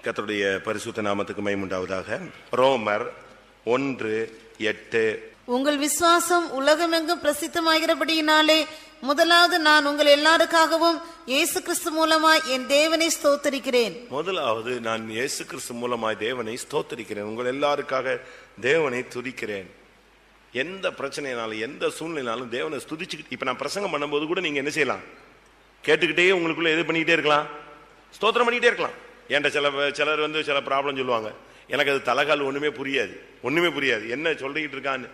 கர்த்தருடைய பரிசுத்த நாமத்துக்கு மகிமை உண்டாவதாக. ரோமர் 1:8. உங்கள் விசுவாசம் உலகமெங்கும் பிரசித்தமாகிறபடியினாலே முதலாவது நான் உங்கள் எல்லாருக்காகவும் இயேசு கிறிஸ்து மூலமாய் என் தேவனை ஸ்தோத்தரிக்கிறேன். முதலாவது நான் இயேசு கிறிஸ்து மூலமாய் தேவனை ஸ்தோத்தரிக்கிறேன். உங்கள் எல்லாருக்காக தேவனை துதிக்கிறேன். எந்த பிரச்சனைனாலும் எந்த சூழ்நிலைனாலும் தேவனை ஸ்துதிச்சுக்கிட்டு, இப்ப நான் பிரசங்கம் பண்ணும்போது கூட நீங்க என்ன செய்யலாம், கேட்டுக்கிட்டே உங்களுக்குள்ள எது பண்ணிக்கிட்டே இருக்கலாம், ஸ்தோத்திரம் பண்ணிக்கிட்டே இருக்கலாம். என்கிட்ட சிலர் சில ப்ராப்ளம் சொல்லுவாங்க. எனக்கு அது தலைகால் ஒண்ணுமே புரியாது என்ன சொல்லிக்கிட்டு இருக்கான்னு.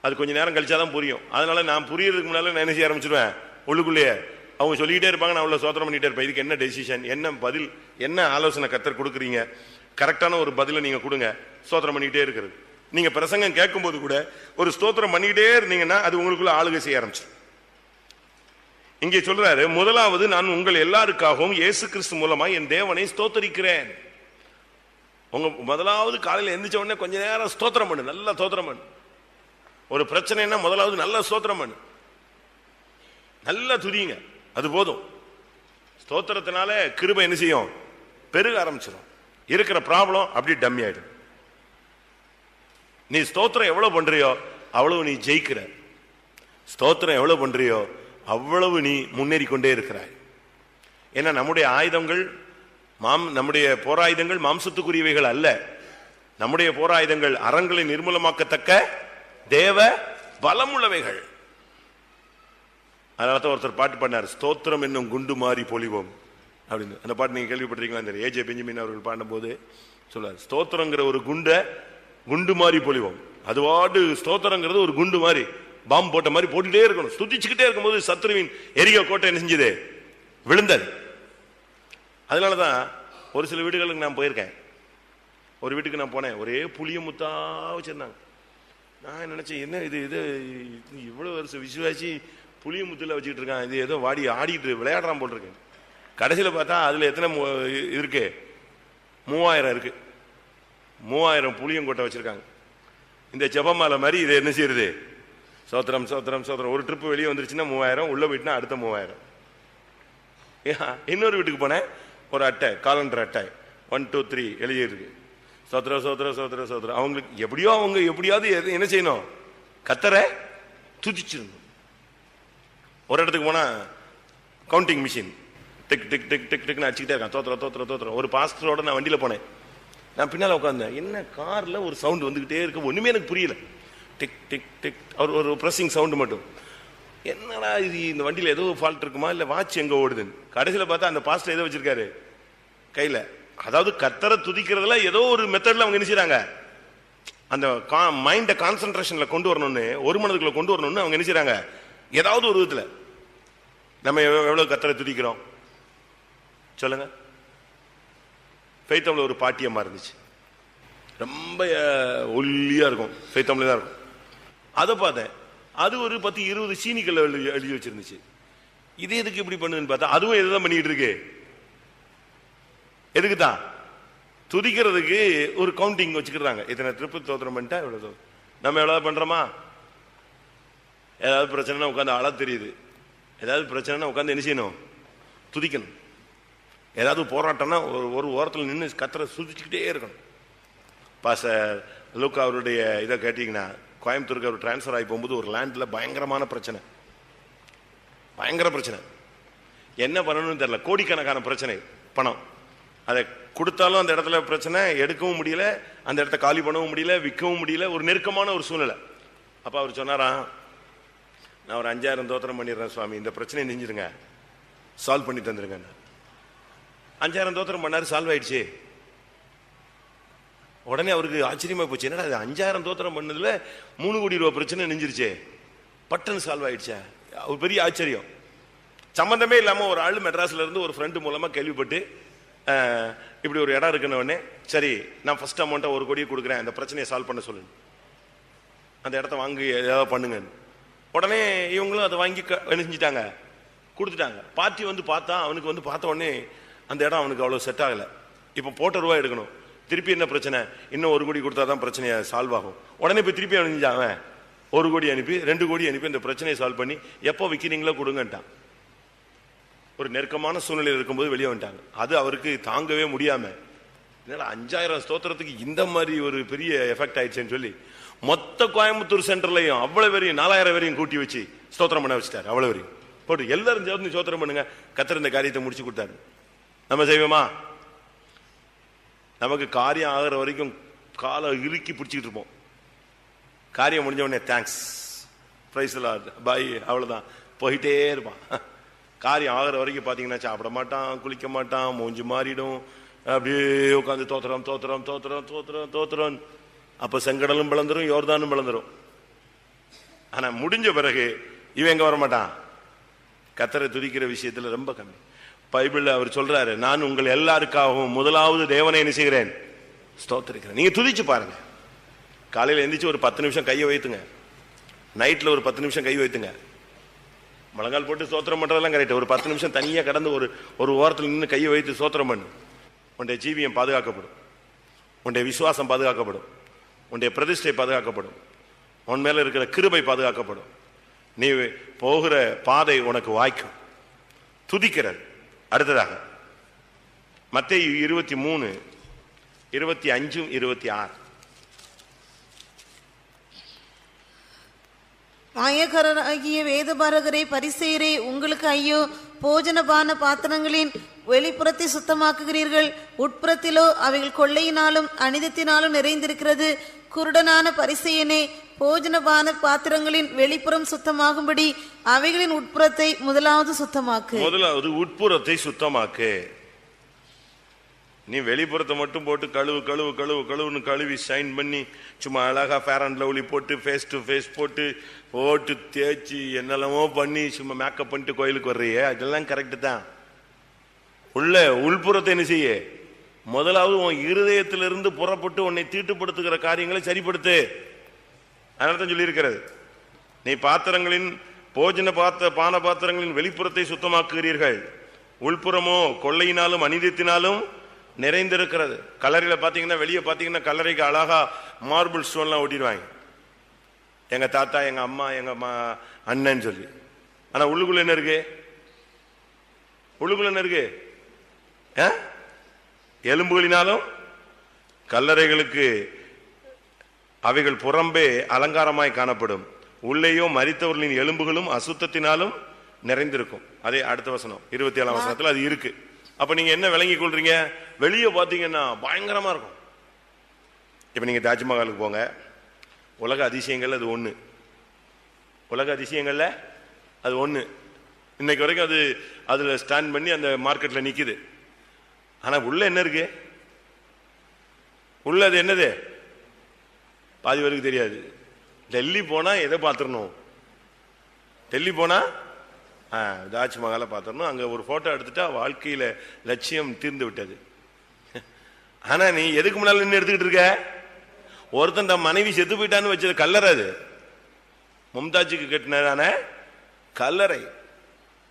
அது கொஞ்சம் நேரம் கழிச்சாதான் புரியும். அதனால நான் புரியறதுக்கு முன்னால நான் என்ன செய்ய ஆரம்பிச்சிருவேன், உள்ளுக்குள்ளேயே அவங்க சொல்லிக்கிட்டே இருப்பாங்க, நான் உள்ள ஸ்தோத்திரம் பண்ணிட்டே இருப்பேன். இதுக்கு என்ன டெசிஷன், என்ன பதில், என்ன ஆலோசனை கர்த்தர் கொடுக்குறீங்க, கரெக்டான ஒரு பதிலை நீங்க கொடுங்க. ஸ்தோத்திரம் பண்ணிக்கிட்டே இருக்கிறது. நீங்க பிரசங்கம் கேட்கும் போது கூட ஒரு ஸ்தோத்திரம் பண்ணிக்கிட்டே இருந்தீங்கன்னா அது உங்களுக்குள்ள ஆளுகை செய்ய ஆரம்பிச்சிடும். இங்கே சொல்றாரு, முதலாவது நான் உங்கள் எல்லாருக்காகவும் இயேசு கிறிஸ்து மூலமா என் தேவனை ஸ்தோத்தரிக்கிறேன். உங்க முதலாவது காலையில் எந்திரிச்ச உடனே கொஞ்ச நேரம் ஸ்தோத்திரம் பண்ணு, நல்லா ஸ்தோத்திரம் பண்ணு. ஒரு பிரச்சனைனா முதலாவது நல்ல ஸ்தோத்திரம் பண்ணு, நல்லா துதிங்க, அது போதும். ஸ்தோத்திரத்தினால கிருபை என்ன செய்யும், பெருக ஆரம்பிச்சிடும். இருக்கிற ப்ராப்ளம் அப்படி டம்மி ஆயிடும். நீ ஸ்தோத்திரம் எவ்வளவு பண்றியோ அவ்வளவு நீ ஜெயிக்கிற. ஸ்தோத்திரம் எவ்வளவு பண்றியோ அவ்வளவு நீ முன்னேறி கொண்டே இருக்கிறாய். ஏன்னா நம்முடைய ஆயுதங்கள் நம்முடைய போராயுதங்கள் மாம்சத்துக்குரியவைகள் அல்ல. நம்முடைய போராயுதங்கள் அறங்களை நிர்மூலமாக்கத்தக்க தேவ பலமுள்ளவைகள். அதனால ஒருத்தர் பாட்டு பண்ணார், ஸ்தோத்திரம் என்னும் குண்டு மாறி பொழிவோம் அப்படின்னு. அந்த பாட்டு நீங்க கேள்விப்பட்டிருக்கீங்களா? ஏஜே பெஞ்சமின் அவர்கள் பாடும்போது சொல்றாரு, ஸ்தோத்திரங்கிற ஒரு குண்டு மாறி பொழிவோம். அதுவாடு ஸ்தோத்திரங்கிறது ஒரு குண்டு மாதிரி, பாம்பு போட்ட மாதிரி போட்டுட்டே இருக்கணும். ஸ்துதிச்சுக்கிட்டே இருக்கும்போது சத்ருவின் எரிகோ கோட்டை என்ன செஞ்சது, விழுந்தது. அதனாலதான் ஒரு சில வீடுகளுக்கு நான் போயிருக்கேன். ஒரு வீட்டுக்கு நான் போனேன், ஒரே புளிய முத்தா வச்சிருந்தாங்க. நான் நினைச்சேன், என்ன இது இவ்வளவு வருஷம் விசுவாசி புளிய முத்துல வச்சுக்கிட்டு இருக்கான், இது ஏதோ வாடி ஆடிட்டு விளையாடுறான் போல் இருக்கு. கடைசியில் பார்த்தா அதுல எத்தனை இருக்கு, 3000 இருக்கு. 3000 புளியங்கொட்டை வச்சிருக்காங்க. இந்த ஜெபமாலை மாதிரி இது என்ன செய்யறது, சோத்திரம் சோத்திரம் சோத்திரம். ஒரு ட்ரிப் வெளியே வந்துருச்சுன்னா 3000, உள்ள போயிட்டுனா அடுத்த 3000. இன்னொரு வீட்டுக்கு போனேன், ஒரு அட்டை, காலண்டர் அட்டை, 1 2 3 எழுதியிருக்கு, சோத்திரம் சோத்திரம் சோத்திரம் சோத்திரம். அவங்களுக்கு அவங்க எப்படியாவது என்ன செய்யணும், கத்தரை துதிச்சிடணும். ஒரு இடத்துக்கு போனா counting machine tick tick tick tick டிக்னு அடிச்சுக்கிட்டே இருக்கான், தோத்திரம் தோத்திரம் தோத்திரம். ஒரு பாஸ்டரோட நான் வண்டியில போனேன். நான் பின்னால உட்காந்தேன், என்ன கார்ல ஒரு சவுண்ட் வந்துகிட்டே இருக்கு, ஒண்ணுமே எனக்கு புரியல. டிக் டிக் டிக், ஒரு பிரஸிங் சவுண்ட் மட்டும். என்னடா இது, இந்த வண்டியில ஏதோ ஃபால்ட் இருக்குமா, இல்ல வாட்ச் எங்க ஓடுதுன்னு. கடைசியில பார்த்தா அந்த பாஸ்டர் ஏதோ வச்சிருக்காரு கையில. அதாவது கர்த்தரை துதிக்கிறதுல ஏதோ ஒரு மெத்தட்ல அவங்க என்ன செய்றாங்க, அந்த மைண்ட கான்சென்ட்ரேஷன்ல கொண்டு வரணும்னு, ஒரு மனதுக்குள்ள கொண்டு வரணும்னு அவங்க என்ன செய்றாங்க, ஏதாவது ஒரு விதத்துல. நம்ம எவ்வளவு கர்த்தரை துதிக்கிறோம் சொல்லுங்க. ஃபெய்த்தம்ல ஒரு பாட்டியம்மா இருந்துச்சு, ரொம்ப ஒல்லியா இருக்கும், ஃபெய்த்தம்ல தான் இருக்கும். அதை பார்த்தேன், அது ஒரு 10-20 சீனிக்கல்ல எழுதி வச்சிருந்துச்சு. இது எதுக்கு இப்படி பண்ணுன்னு பார்த்தா அதுவும் எதுதான் பண்ணிட்டு இருக்கு, எதுக்குதான், துதிக்கிறதுக்கு ஒரு கவுண்டிங் வச்சுக்கிறாங்க. இத்தனை ட்ரிப்பு தோத்திரம் பண்ணிட்டா இவ்வளவு. நம்ம எவ்வளவு பண்றோமா, ஏதாவது பிரச்சனைனா உட்காந்து அழ தெரியுது, ஏதாவது பிரச்சனைனா உட்காந்து என்ன செய்யணும், துதிக்கணும். ஏதாவது போராட்டம்னா ஒரு ஓரத்தில் நின்று கத்தரை சுதிச்சுக்கிட்டே இருக்கணும். பாஸ்டர் லூக்கா அவருடைய இதை கேட்டீங்கன்னா, கோயம்புத்தூருக்கு அவர் டிரான்ஸ்ஃபர் ஆகி போகும்போது ஒரு லேண்ட்ல பயங்கர பிரச்சனை. என்ன பண்ணணும்னு தெரியல, கோடிக்கணக்கான பிரச்சனை, பணம். அதை கொடுத்தாலும் அந்த இடத்துல பிரச்சனை, எடுக்கவும் முடியல, அந்த இடத்த காலி பண்ணவும் முடியல, விற்கவும் முடியல, ஒரு நெருக்கமான ஒரு சூழ்நிலை. அப்ப அவர் சொன்னாரா, நான் ஒரு 5000 தோத்திரம் பண்ணிடுறேன் சுவாமி, இந்த பிரச்சனையை நெஞ்சிருங்க, சால்வ் பண்ணி தந்துருங்க. 5000 தோத்திரம் பண்ணாரு, சால்வ் ஆயிடுச்சு. உடனே அவருக்கு ஆச்சரியமா போச்சு, என்னடா 5000 தோத்திரம் பண்ணதுல 3 கோடி ரூபாய் பிரச்சனை நெஞ்சிருச்சே, பட்டன் சால்வ் ஆயிடுச்சா. ஒரு பெரிய ஆச்சரியம். சம்பந்தமே இல்லாம ஒரு ஆள் மெட்ராஸ்ல இருந்து ஒரு ஃப்ரெண்டு மூலமா கேள்விப்பட்டு, இப்படி ஒரு இடம் இருக்குன்னு உடனே, சரி நான் ஃபர்ஸ்ட் அமௌண்ட்டை 1 கோடி கொடுக்குறேன், அந்த பிரச்சனையை சால்வ் பண்ண சொல்லுங்க, அந்த இடத்த வாங்கி ஏதாவது பண்ணுங்க. உடனே இவங்களும் அதை வாங்கி என்ன செஞ்சுட்டாங்க, கொடுத்துட்டாங்க. பார்ட்டி பார்த்தா, அவனுக்கு பார்த்த உடனே அந்த இடம் அவனுக்கு அவ்வளவு செட் ஆகல. இப்ப போட்ட ரூபாய் எடுக்கணும், திருப்பி என்ன பிரச்சனை, இன்னும் 1 கோடி கொடுத்தாதான் பிரச்சனையை சால்வ் ஆகும். உடனே போய் திருப்பி அனுப்பிச்சாங்க, 1 கோடி அனுப்பி 2 கோடி அனுப்பி இந்த பிரச்சனையை சால்வ் பண்ணி எப்போ விற்கிறீங்களோ கொடுங்கட்டான். ஒரு நெருக்கமான சூழ்நிலையில் இருக்கும்போது வெளியே வந்துட்டாங்க. அது அவருக்கு தாங்கவே முடியாம என்னடா 5000 ஸ்தோத்திரத்துக்கு இந்த மாதிரி ஒரு பெரிய எஃபெக்ட் ஆயிடுச்சுன்னு சொல்லி மொத்த கோயம்புத்தூர் சென்டர்லையும் அவ்வளவு வரையும் 4000 வரையும் கூட்டி வச்சு ஸ்தோத்திரம் பண்ண வச்சுட்டாரு. அவ்வளவு வரையும் போட்டு எல்லாரும் சேர்ந்து ஸ்தோத்திரம் பண்ணுங்க, கர்த்தர் இந்த காரியத்தை முடிச்சு கொடுத்தாரு. நம்ம செய்வோமா? நமக்கு காரியம் ஆகிற வரைக்கும் காலை இறுக்கி பிடிச்சிக்கிட்டு இருப்போம். காரியம் முடிஞ்ச உடனே தேங்க்ஸ், பிரைஸ் லார்ட், பாய், அவ்வளவுதான், போயிட்டே இருப்பான். காரியம் ஆகிற வரைக்கும் பாத்தீங்கன்னா சாப்பிட மாட்டான், குளிக்க மாட்டான், மூஞ்சி மாறிடும், அப்படியே உட்காந்து தோத்திரம் தோத்திரம் தோத்திரம் தோத்திரம் தோத்திரம். அப்ப செங்கடலும் பிளந்துரும், யோர்தானும் பிளந்துரும். ஆனா முடிஞ்ச பிறகு இவன் எங்க வரமாட்டான், கர்த்தரை துதிக்கிற விஷயத்துல ரொம்ப கம்மி. பைபிள்ல அவர் சொல்றாரு, நான் உங்கள் எல்லாருக்காகவும் முதலாவது தேவனை என்ன செய்கிறேன், ஸ்தோத்திரிக்கிறேன். நீங்க துதிச்சு பாருங்க. காலையில எந்திரிச்சு ஒரு 10 நிமிஷம் கையை வைத்துங்க, நைட்ல ஒரு 10 நிமிஷம் கை வைத்துங்க. முழங்கால் போட்டு ஸ்தோத்திரம் பண்றதெல்லாம் கரெக்ட். ஒரு 10 நிமிஷம் தனியா கடந்து ஒரு ஓரத்தில் நின்று கையை வைத்து ஸ்தோத்திரம் பண்ணு. உன்னுடைய ஜீவியம் பாதுகாக்கப்படும், உன்னுடைய விசுவாசம் பாதுகாக்கப்படும், உன்னுடைய பிரதிஷ்டை பாதுகாக்கப்படும், உன் மேல இருக்கிற கிருபை பாதுகாக்கப்படும், நீ போகிற பாதை உனக்கு வாய்க்கும். துதிக்கிறது. அடுத்ததாக மத்தேயு 23, 25, 26. மாயக்காரராகிய வேதபாரகரே, பரிசேயரே, உங்களுக்கு ஐயோ! போஜனபான பாத்திரங்களின் வெளிப்புறத்தை சுத்தமாக்குகிறீர்கள், உட்புறத்திலோ அவைகள் கொள்ளையினாலும் அனிதத்தினாலும் நிறைந்திருக்கிறது. குருடனான பரிசேயனே, போஜனபான பாத்திரங்களின் வெளிப்புறம் சுத்தமாகும்படி அவைகளின் உட்புறத்தை முதலாவது சுத்தமாக்கு. முதலாவது உட்புறத்தை சுத்தமாக்கு. நீ வெளிப்புறத்தை மட்டும் போட்டு கழுவு கழுவு கழுவு கழுவுன்னு கழுவி ஷைன் பண்ணி சும்மா அழகா ஃபேர் அண்ட் லவ்லி போட்டு ஃபேஸ் டு ஃபேஸ் போட்டு போட்டு தேய்ச்சி என்னெல்லாமோ பண்ணி சும்மா மேக்கப் பண்ணிட்டு கோயிலுக்கு வர்றியே, அதெல்லாம் கரெக்டு தான். உள்புறத்தை என்ன செய்ய, முதலாவது உன் இருதயத்திலிருந்து புறப்பட்டு உன்னை தீட்டுப்படுத்துகிற காரியங்களை சரிப்படுத்து. அதனால தான் சொல்லி இருக்கிறது, நீ பாத்திரங்களின் பான பாத்திரங்களின் வெளிப்புறத்தை சுத்தமாக்குகிறீர்கள், உள்புறமோ கொள்ளையினாலும் அநீதியினாலும் நிறைந்திருக்கிறது. கல்லறையில பாத்தீங்கன்னா, வெளியே பாத்தீங்கன்னா கல்லறைக்கு அழகா மார்பிள் ஸ்டோன்லாம் ஒட்டிடுவாங்க, எங்க தாத்தா, எங்க அம்மா, எங்க அண்ணன் சொல்லி. ஆனா உள்ளுக்குள்ள என்ன இருக்கு, உள்ளுக்குள்ள என்ன இருக்கு, எலும்புகளினாலும் கல்லறைகளுக்கு அவைகள் புறம்பே அலங்காரமாய் காணப்படும், உள்ளேயோ மரித்தவர்களின் எலும்புகளும் அசுத்தத்தினாலும் நிறைந்திருக்கும். அதே அடுத்த வசனம் 27ஆம் வசனத்துல அது இருக்கு. அப்ப நீங்க என்ன விளங்கி கொள்றீங்க, வெளியே பாத்தீங்கன்னா பயங்கரமா இருக்கும். இப்ப நீங்க தாஜ்மஹாலுக்கு போங்க, உலக அதிசயங்கள் அது ஒண்ணு, உலக அதிசயங்கள்ல அது ஒண்ணு. இன்னைக்கு வரைக்கும் அது அதுல ஸ்டாண்ட் பண்ணி அந்த மார்க்கெட்ல நிக்குது. ஆனா உள்ள என்ன இருக்கு, உள்ள அது என்னது பாதி பேருக்கு தெரியாது. டெல்லி போனா எதை பார்த்துடணும், டெல்லி போனா தாஜ்மஹாலை பார்த்துடணும், அங்க ஒரு போட்டோ எடுத்துட்டா வாழ்க்கையில லட்சியம் தீர்ந்து விட்டது. ஆனா நீ எதுக்கு முன்னால நின்று எடுத்துக்கிட்டு இருக்க, ஒருத்தன் தன் மனைவி செத்து போயிட்டான்னு வச்சது கல்லறை, அது மும்தாஜுக்கு கட்டினதான கல்லறை.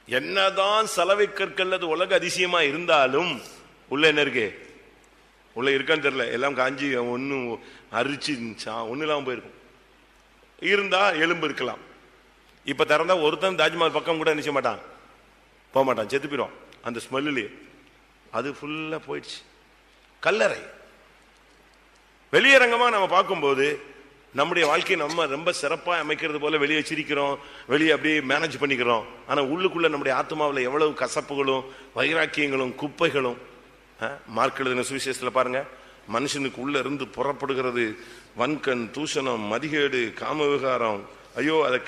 என்னதான் சலவை கற்கள் அது உலக அதிசயமா இருந்தாலும் உள்ள என்ன இருக்கு, உள்ள இருக்கான்னு தெரியல, எல்லாம் காஞ்சி ஒன்னும் அரிச்சு ஒண்ணு இல்லாம போயிருக்கும். இருந்தா எலும்பு இருக்கலாம். இப்ப திறந்தா ஒருத்தன் தாஜ்மஹால் பக்கம் கூட நினைச்ச மாட்டான், போக மாட்டான், செத்து போயிடும் அந்த ஸ்மெல்லுலயே. அது ஃபுல்லா போயிடுச்சு. கல்லறை. வெளியரங்கமா நம்ம பார்க்கும்போது நம்முடைய வாழ்க்கையை நம்ம ரொம்ப சிறப்பா அமைக்கிறது போல வெளியே சிரிக்கிறோம், வெளியே அப்படியே மேனேஜ் பண்ணிக்கிறோம். ஆனா உள்ளுக்குள்ள நம்முடைய ஆத்மாவில் எவ்வளவு கசப்புகளும் வைராக்கியங்களும் குப்பைகளும். மார்க் எழுதின சுவிசேஷத்துல பாருங்க, மனுஷனுக்கு உள்ள இருந்து புறப்படுகிறது வன்கண், தூஷணம், மதிகேடு, காம விகாரம். ஐயோ, அதை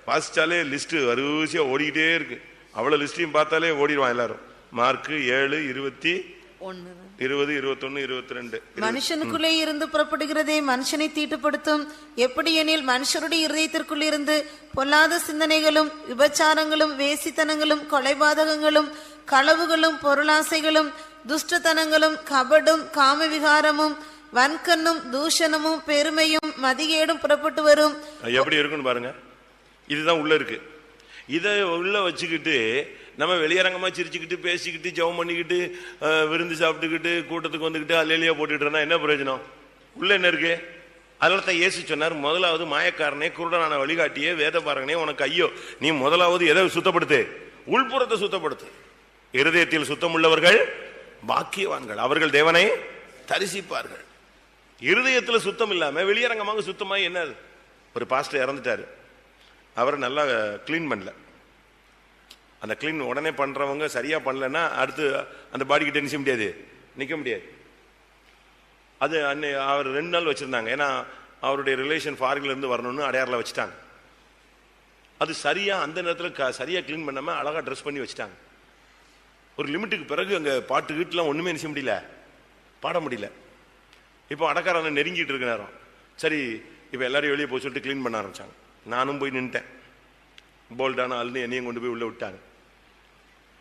வாசிச்சாலே லிஸ்ட் வரிசையா ஓடிக்கிட்டே இருக்கு. அவ்வளவு லிஸ்டையும் பார்த்தாலே ஓடிடுவான் எல்லாரும். மார்க் 7, 20, 21, 22. மனுஷனுக்குள்ளே இருந்து புறப்படுகிறதே மனுஷனை தீட்டுப்படுத்தும். எப்படி எனில் மனுஷருடைய இருதயத்திற்குள் இருந்து பொல்லாத சிந்தனைகளும் விபச்சாரங்களும் வேசித்தனங்களும் கொலைபாதகங்களும் களவுகளும் பொருளாசைகளும் துஷ்டத்தனங்களும் கபடும் காம விகாரமும் வன்கண்ணும் தூஷணமும் பெருமையும் மதிகேடும் புறப்பட்டு வரும். எப்படி இருக்குன்னு பாருங்க. இதுதான் உள்ள இருக்கு. இதை உள்ள வச்சுக்கிட்டு நம்ம வெளியரங்கமா சிரிச்சுக்கிட்டு பேசிக்கிட்டு ஜெபம் பண்ணிக்கிட்டு விருந்து சாப்பிட்டுக்கிட்டு கூட்டத்துக்கு வந்துக்கிட்டு அல்லேலியா போட்டுக்கிட்டு என்ன பிரயோஜனம்? உள்ள என்ன இருக்கு? அதனால தான் இயேசு சொன்னார், முதலாவது மாயக்காரனே, குருடனான வழிகாட்டியே, வேத பாரகனே, உனக்கு ஐயோ, நீ முதலாவது எதை சுத்தப்படுத்து? உள்புறத்தை சுத்தப்படுத்து. இருதயத்தில் சுத்தம் உள்ளவர்கள் பாக்கியவான்கள், அவர்கள் தேவனை தரிசிப்பார்கள். இருதயத்துல சுத்தம் இல்லாம வெளியரங்கமாக சுத்தமாய் என்ன? ஒரு பாஸ்டர் இறந்துட்டாரு, அவரை நல்லா கிளீன் பண்ணல. அந்த கிளீன் உடனே பண்றவங்க சரியா பண்ணலன்னா அடுத்து அந்த பாடிக்கு டென்ஷன் முடியாது, நிக்க முடியாது. அது அவர் 2 நாள் வச்சிருந்தாங்க. ஏன்னா அவருடைய ரிலேஷன் ஃபாரின்ல இருந்து வரணும்னு அடையாறுல வச்சுட்டாங்க. அது சரியா அந்த நேரத்தில் சரியா கிளீன் பண்ணாம அழகா ட்ரெஸ் பண்ணி வச்சுட்டாங்க. ஒரு லிமிட்டுக்கு பிறகு அங்க பாட்டு வீட்டுலாம் ஒண்ணுமே நினைச்ச முடியல, பாட முடியல. இப்போ அடக்காரனை நெருங்கிட்டு இருக்க நேரம், சரி இப்போ எல்லாரும் வெளியே போய் சொல்லிட்டு கிளீன் பண்ண ஆரம்பிச்சாங்க. நானும் போய் நின்ட்டேன். போல்டான ஆள்னு என்னையும் கொண்டு போய் உள்ள விட்டாங்க.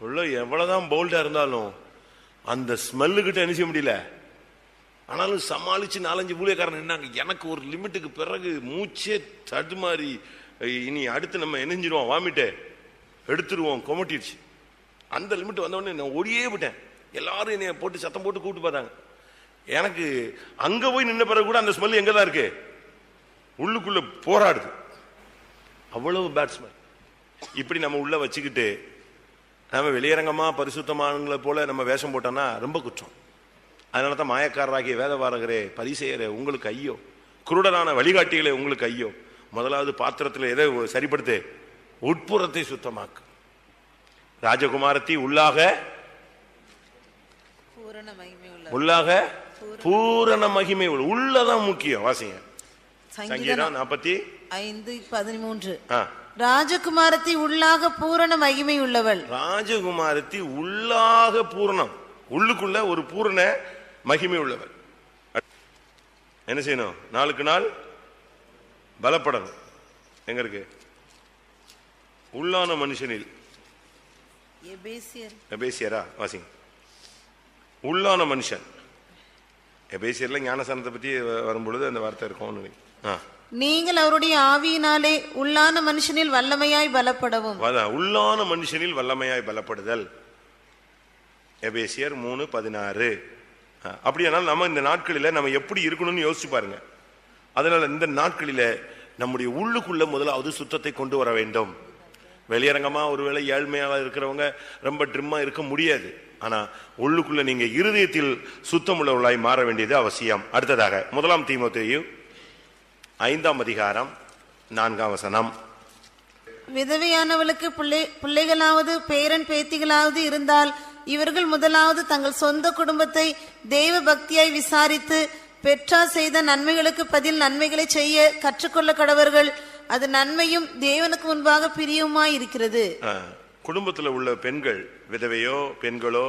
உள்ள எவ்வளவுதான் போல்டா இருந்தாலும் அந்த ஸ்மெல்லுக்கிட்ட என்ன செய்ய முடியல. ஆனாலும் சமாளிச்சு 4-5 ஊழியக்காரன் நின்னாங்க. எனக்கு ஒரு லிமிட்டுக்கு பிறகு மூச்சே தடுமாறி, இனி அடுத்து நம்ம என்னஞ்சிருவோம், வாமிட்டு எடுத்துருவோம், கொமட்டிடுச்சு. அந்த லிமிட் வந்தோடனே நான் ஓடியே விட்டேன். எல்லாரும் என்னைய போட்டு சத்தம் போட்டு கூப்பிட்டு பார்த்தாங்க. எனக்கு அங்க போய் நின்ன பிறகு கூட அந்த ஸ்மெல் எங்கதான் இருக்கு, உள்ளுக்குள்ள போராடுது. அவ்வளவு பேட் ஸ்மெல். இப்படி நம்ம உள்ள வச்சுக்கிட்டு நம்ம வெளியரங்கமா பரிசுத்தமானவங்களை போல நம்ம வேஷம் போட்டோம்னா ரொம்ப குற்றம். அதனாலதான் மாயக்காரராகிய வேதவாரகரே, பரிசேயரே, உங்களுக்கு ஐயோ, குருடரான வழிகாட்டிகளே உங்களுக்கு ஐயோ. முதலாவது பாத்திரத்தில் எதை சரிப்படுத்து? உட்புறத்தை சுத்தமாக்கு. ராஜகுமாரத்தி உள்ளாக பூரண மகிமை உள்ள. உள்ளதான் முக்கியம். வாசிங்க சங்கீதம் 45:13. ராஜகுமாரத்தி உள்ளாக பூரண மகிமை உள்ளவள். ராஜகுமாரத்தி உள்ளாக பூரணம், உள்ளுக்குள்ள ஒரு பூரண மகிமை உள்ளவள். என்ன செய்யணும்? நாளுக்கு நாள் பலப்படணும். எங்க இருக்கு? உள்ளான மனுஷனில். எபேசியரா? வாசிங்க. உள்ளான மனுஷன். எபேசியர்ல ஞானஸ்நானத்தை பத்தி வரும்பொழுது அந்த வார்த்தை இருக்கும். நீங்கள் அவருடைய ஆவியினாலே உள்ளான மனுஷனில் வல்லமையாய் பலப்படவும். உள்ளான மனுஷனில் வல்லமையாய் பலப்படுதல். எபேசியர் 3:16. அப்படியானால் நம்ம இந்த நாட்களில நம்ம எப்படி இருக்கணும்னு யோசிச்சு பாருங்க. அதனால இந்த நாட்களில நம்முடைய உள்ளுக்குள்ள முதலாவது சுத்தத்தை கொண்டு வர வேண்டும். வெளியரங்கமா ஒருவேளை ஏழ்மையாக இருக்கிறவங்க ரொம்ப ட்ரிம்மா இருக்க முடியாது. ஆனா உள்ளுக்குள்ள நீங்க இருதயத்தில் சுத்தம் உள்ளவர்களாய் மாற வேண்டியது அவசியம். அடுத்ததாக 1 தீமோத்தேயு 5:4. விதவையானவளுக்கு பிள்ளைகளாவது பேரன் பேத்திகளாவது இருந்தால் இவர்கள் முதலாவது தங்கள் சொந்த குடும்பத்தை தெய்வ பக்தியாய் விசாரித்து பெற்றார் செய்த நன்மைகளுக்கு பதில் நன்மைகளை செய்ய கற்றுக்கொள்ள கடவர்கள். அது நன்மையும் தேவனுக்கு முன்பாக பிரியவுமாய் இருக்கிறது. குடும்பத்தில் உள்ள பெண்கள், விதவையோ பெண்களோ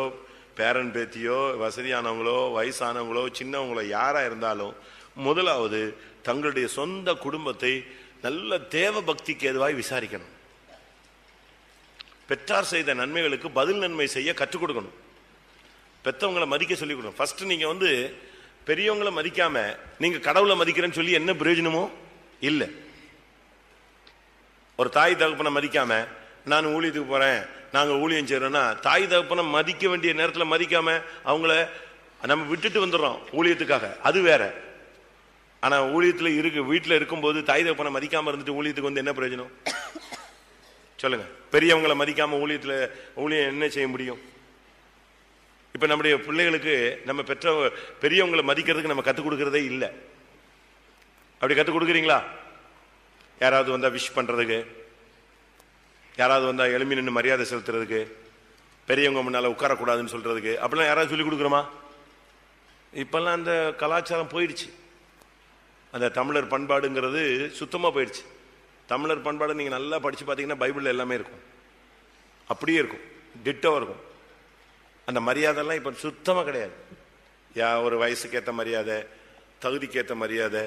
பேரன் பேத்தியோ வசதியானவங்களோ வயசானவங்களோ சின்னவங்களோ யாரா இருந்தாலும் முதலாவது தங்களுடைய சொந்த குடும்பத்தை நல்ல தேவ பக்திக்கு ஏதுவாய் விசாரிக்கணும். பெற்றார் செய்த நன்மைகளுக்கு பதில் நன்மை செய்ய கற்றுக் கொடுக்கணும். பெற்றவங்களை மதிக்க சொல்லிக் கொடுக்கணும். ஃபர்ஸ்ட் நீங்க பெரியவங்களை மதிக்காம நீங்க கடவுளை மதிக்கிறேன்னு சொல்லி என்ன பிரயோஜனமோ இல்லை. ஒரு தாய் தகப்பனை மதிக்காம நான் ஊழியத்துக்கு போறேன், நாங்க ஊழியம் செய்யறோம்னா தாய் தகப்பனை மதிக்க வேண்டிய நேரத்தில் மதிக்காம அவங்கள நம்ம விட்டுட்டு வந்துடுறோம் ஊழியத்துக்காக, அது வேற. ஆனா ஊழியத்துல வீட்டுல இருக்கும்போது தாய் தகப்பனை மதிக்காம இருந்துட்டு ஊழியத்துக்கு என்ன பிரயோஜனம் சொல்லுங்க? பெரியவங்களை மதிக்காம ஊழியம் என்ன செய்ய முடியும்? இப்ப நம்முடைய பிள்ளைகளுக்கு நம்ம பெரியவங்களை மதிக்கிறதுக்கு நம்ம கத்துக் கொடுக்கறதே இல்லை. அப்படி கத்துக் கொடுக்குறீங்களா? யாராவது வந்தா விஷ் பண்றதுக்கு, யாராவது வந்தா எழுமி நின்று மரியாதை செலுத்துறதுக்கு, பெரியவங்க முன்னால உட்காரக்கூடாதுன்னு சொல்றதுக்கு, அப்படிலாம் யாராவது சொல்லி கொடுக்குறோமா? இப்பெல்லாம் அந்த கலாச்சாரம் போயிடுச்சு. அந்த தமிழர் பண்பாடுங்கிறது சுத்தமா போயிடுச்சு. தமிழர் பண்பாடு நீங்க நல்லா படிச்சு பார்த்தீங்கன்னா பைபிள்ல எல்லாமே இருக்கும், அப்படியே இருக்கும், டிட்டோ இருக்கும். அந்த மரியாதைலாம் இப்ப சுத்தமா கிடையாது. ஒரு வயசுக்கு ஏற்ற மரியாதை, தகுதிக்கு ஏற்ற மரியாதை,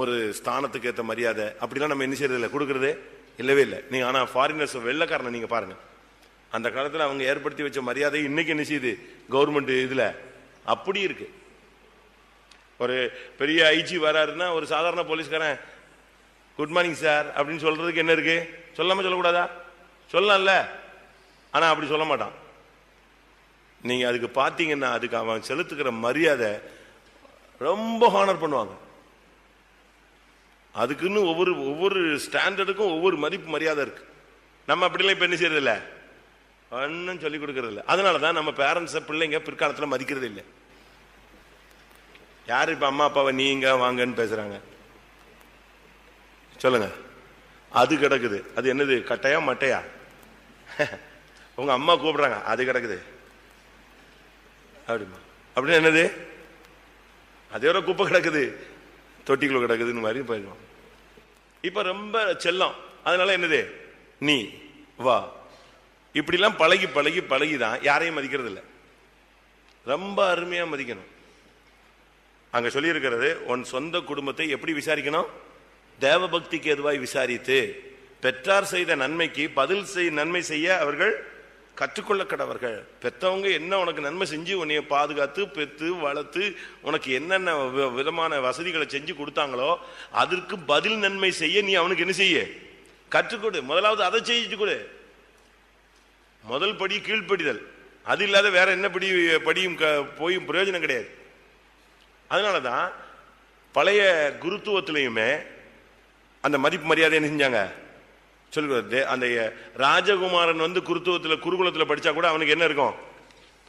ஒரு ஸ்தானத்துக்கு ஏற்ற மரியாதை, அப்படிலாம் நம்ம என்ன செய்யறது இல்லை, கொடுக்கறதே இல்லவே இல்லை. நீங்க ஆனா ஃபாரினர்ஸ், வெள்ளைக்காரனை நீங்க பாருங்க, அந்த காலத்துல அவங்க ஏற்படுத்தி வச்ச மரியாதை இன்னைக்கு என்ன செய்யுது கவர்மெண்ட் இதுல அப்படி இருக்கு. ஒரு பெரிய ஐஜி வராருன்னா ஒரு சாதாரண போலீஸ்காரன் குட் மார்னிங் சார் அப்படின்னு சொல்றதுக்கு என்ன இருக்கு? சொல்லாம சொல்லக்கூடாதா? சொல்லலாம்ல. ஆனா அப்படி சொல்ல மாட்டான். நீங்க அதுக்கு பாத்தீங்கன்னா அதுக்கு அவன் செலுத்துக்கிற மரியாதை ரொம்ப ஹானர் பண்ணுவாங்க. அதுக்குன்னு ஒவ்வொரு ஸ்டாண்டர்டுக்கும் ஒவ்வொரு மதிப்பு மரியாதை இருக்கு. நம்ம அப்படிலாம் இப்ப என்ன செய்யறது இல்லை, ஒன்னும் சொல்லிக் கொடுக்கறது இல்லை. அதனாலதான் நம்ம பேரண்ட்ஸை பிள்ளைங்க பிற்காலத்துல மதிக்கிறது இல்லை. யாரு இப்ப அம்மா அப்பாவை நீங்க வாங்கன்னு பேசுறாங்க? சொல்லுங்க. அது கிடக்குது. அது என்னது? கட்டையா மட்டையா? உங்க அம்மா கூப்பிடுறாங்க, அது கிடக்குது அப்படிமா. அப்படின்னு என்னது? அதே ஒரு குப்பை கிடக்குது, தொட்டிக்குள்ள கிடக்குதுன்னு மாதிரி போயிடுவோம். இப்ப ரொம்ப செல்லம். அதனால என்னது? நீ வா. இப்படிலாம் பழகி பழகி பழகிதான் யாரையும் மதிக்கிறது இல்லை. ரொம்ப அருமையா மதிக்கணும். அங்க சொல்லி இருக்கிறது, உன் சொந்த குடும்பத்தை எப்படி விசாரிக்கணும்? தேவபக்திக்கு எதுவாய் விசாரித்து பெற்றார் செய்த நன்மைக்கு பதில் நன்மை செய்ய அவர்கள் கற்றுக்கொள்ள கடவர்கள். பெற்றவங்க என்ன உனக்கு நன்மை செஞ்சு உன்னைய பாதுகாத்து பெற்று வளர்த்து உனக்கு என்னென்ன விதமான வசதிகளை செஞ்சு கொடுத்தாங்களோ அதற்கு பதில் நன்மை செய்ய நீ அவனுக்கு என்ன செய்ய? கற்றுக்கொடு. முதலாவது அதை செஞ்சுட்டு கொடு. முதல் படி கீழ்ப்படிதல். அது இல்லாத வேற என்ன படியும் போயும் பிரயோஜனம் கிடையாது. அதனாலதான் பழைய குருத்துவத்திலையுமே அந்த மதிப்பு மரியாதை என்ன செஞ்சாங்க சொல்லுவது. அந்த ராஜகுமாரன் வந்து குருகுலத்தில் படிச்சா கூட அவனுக்கு என்ன இருக்கும்?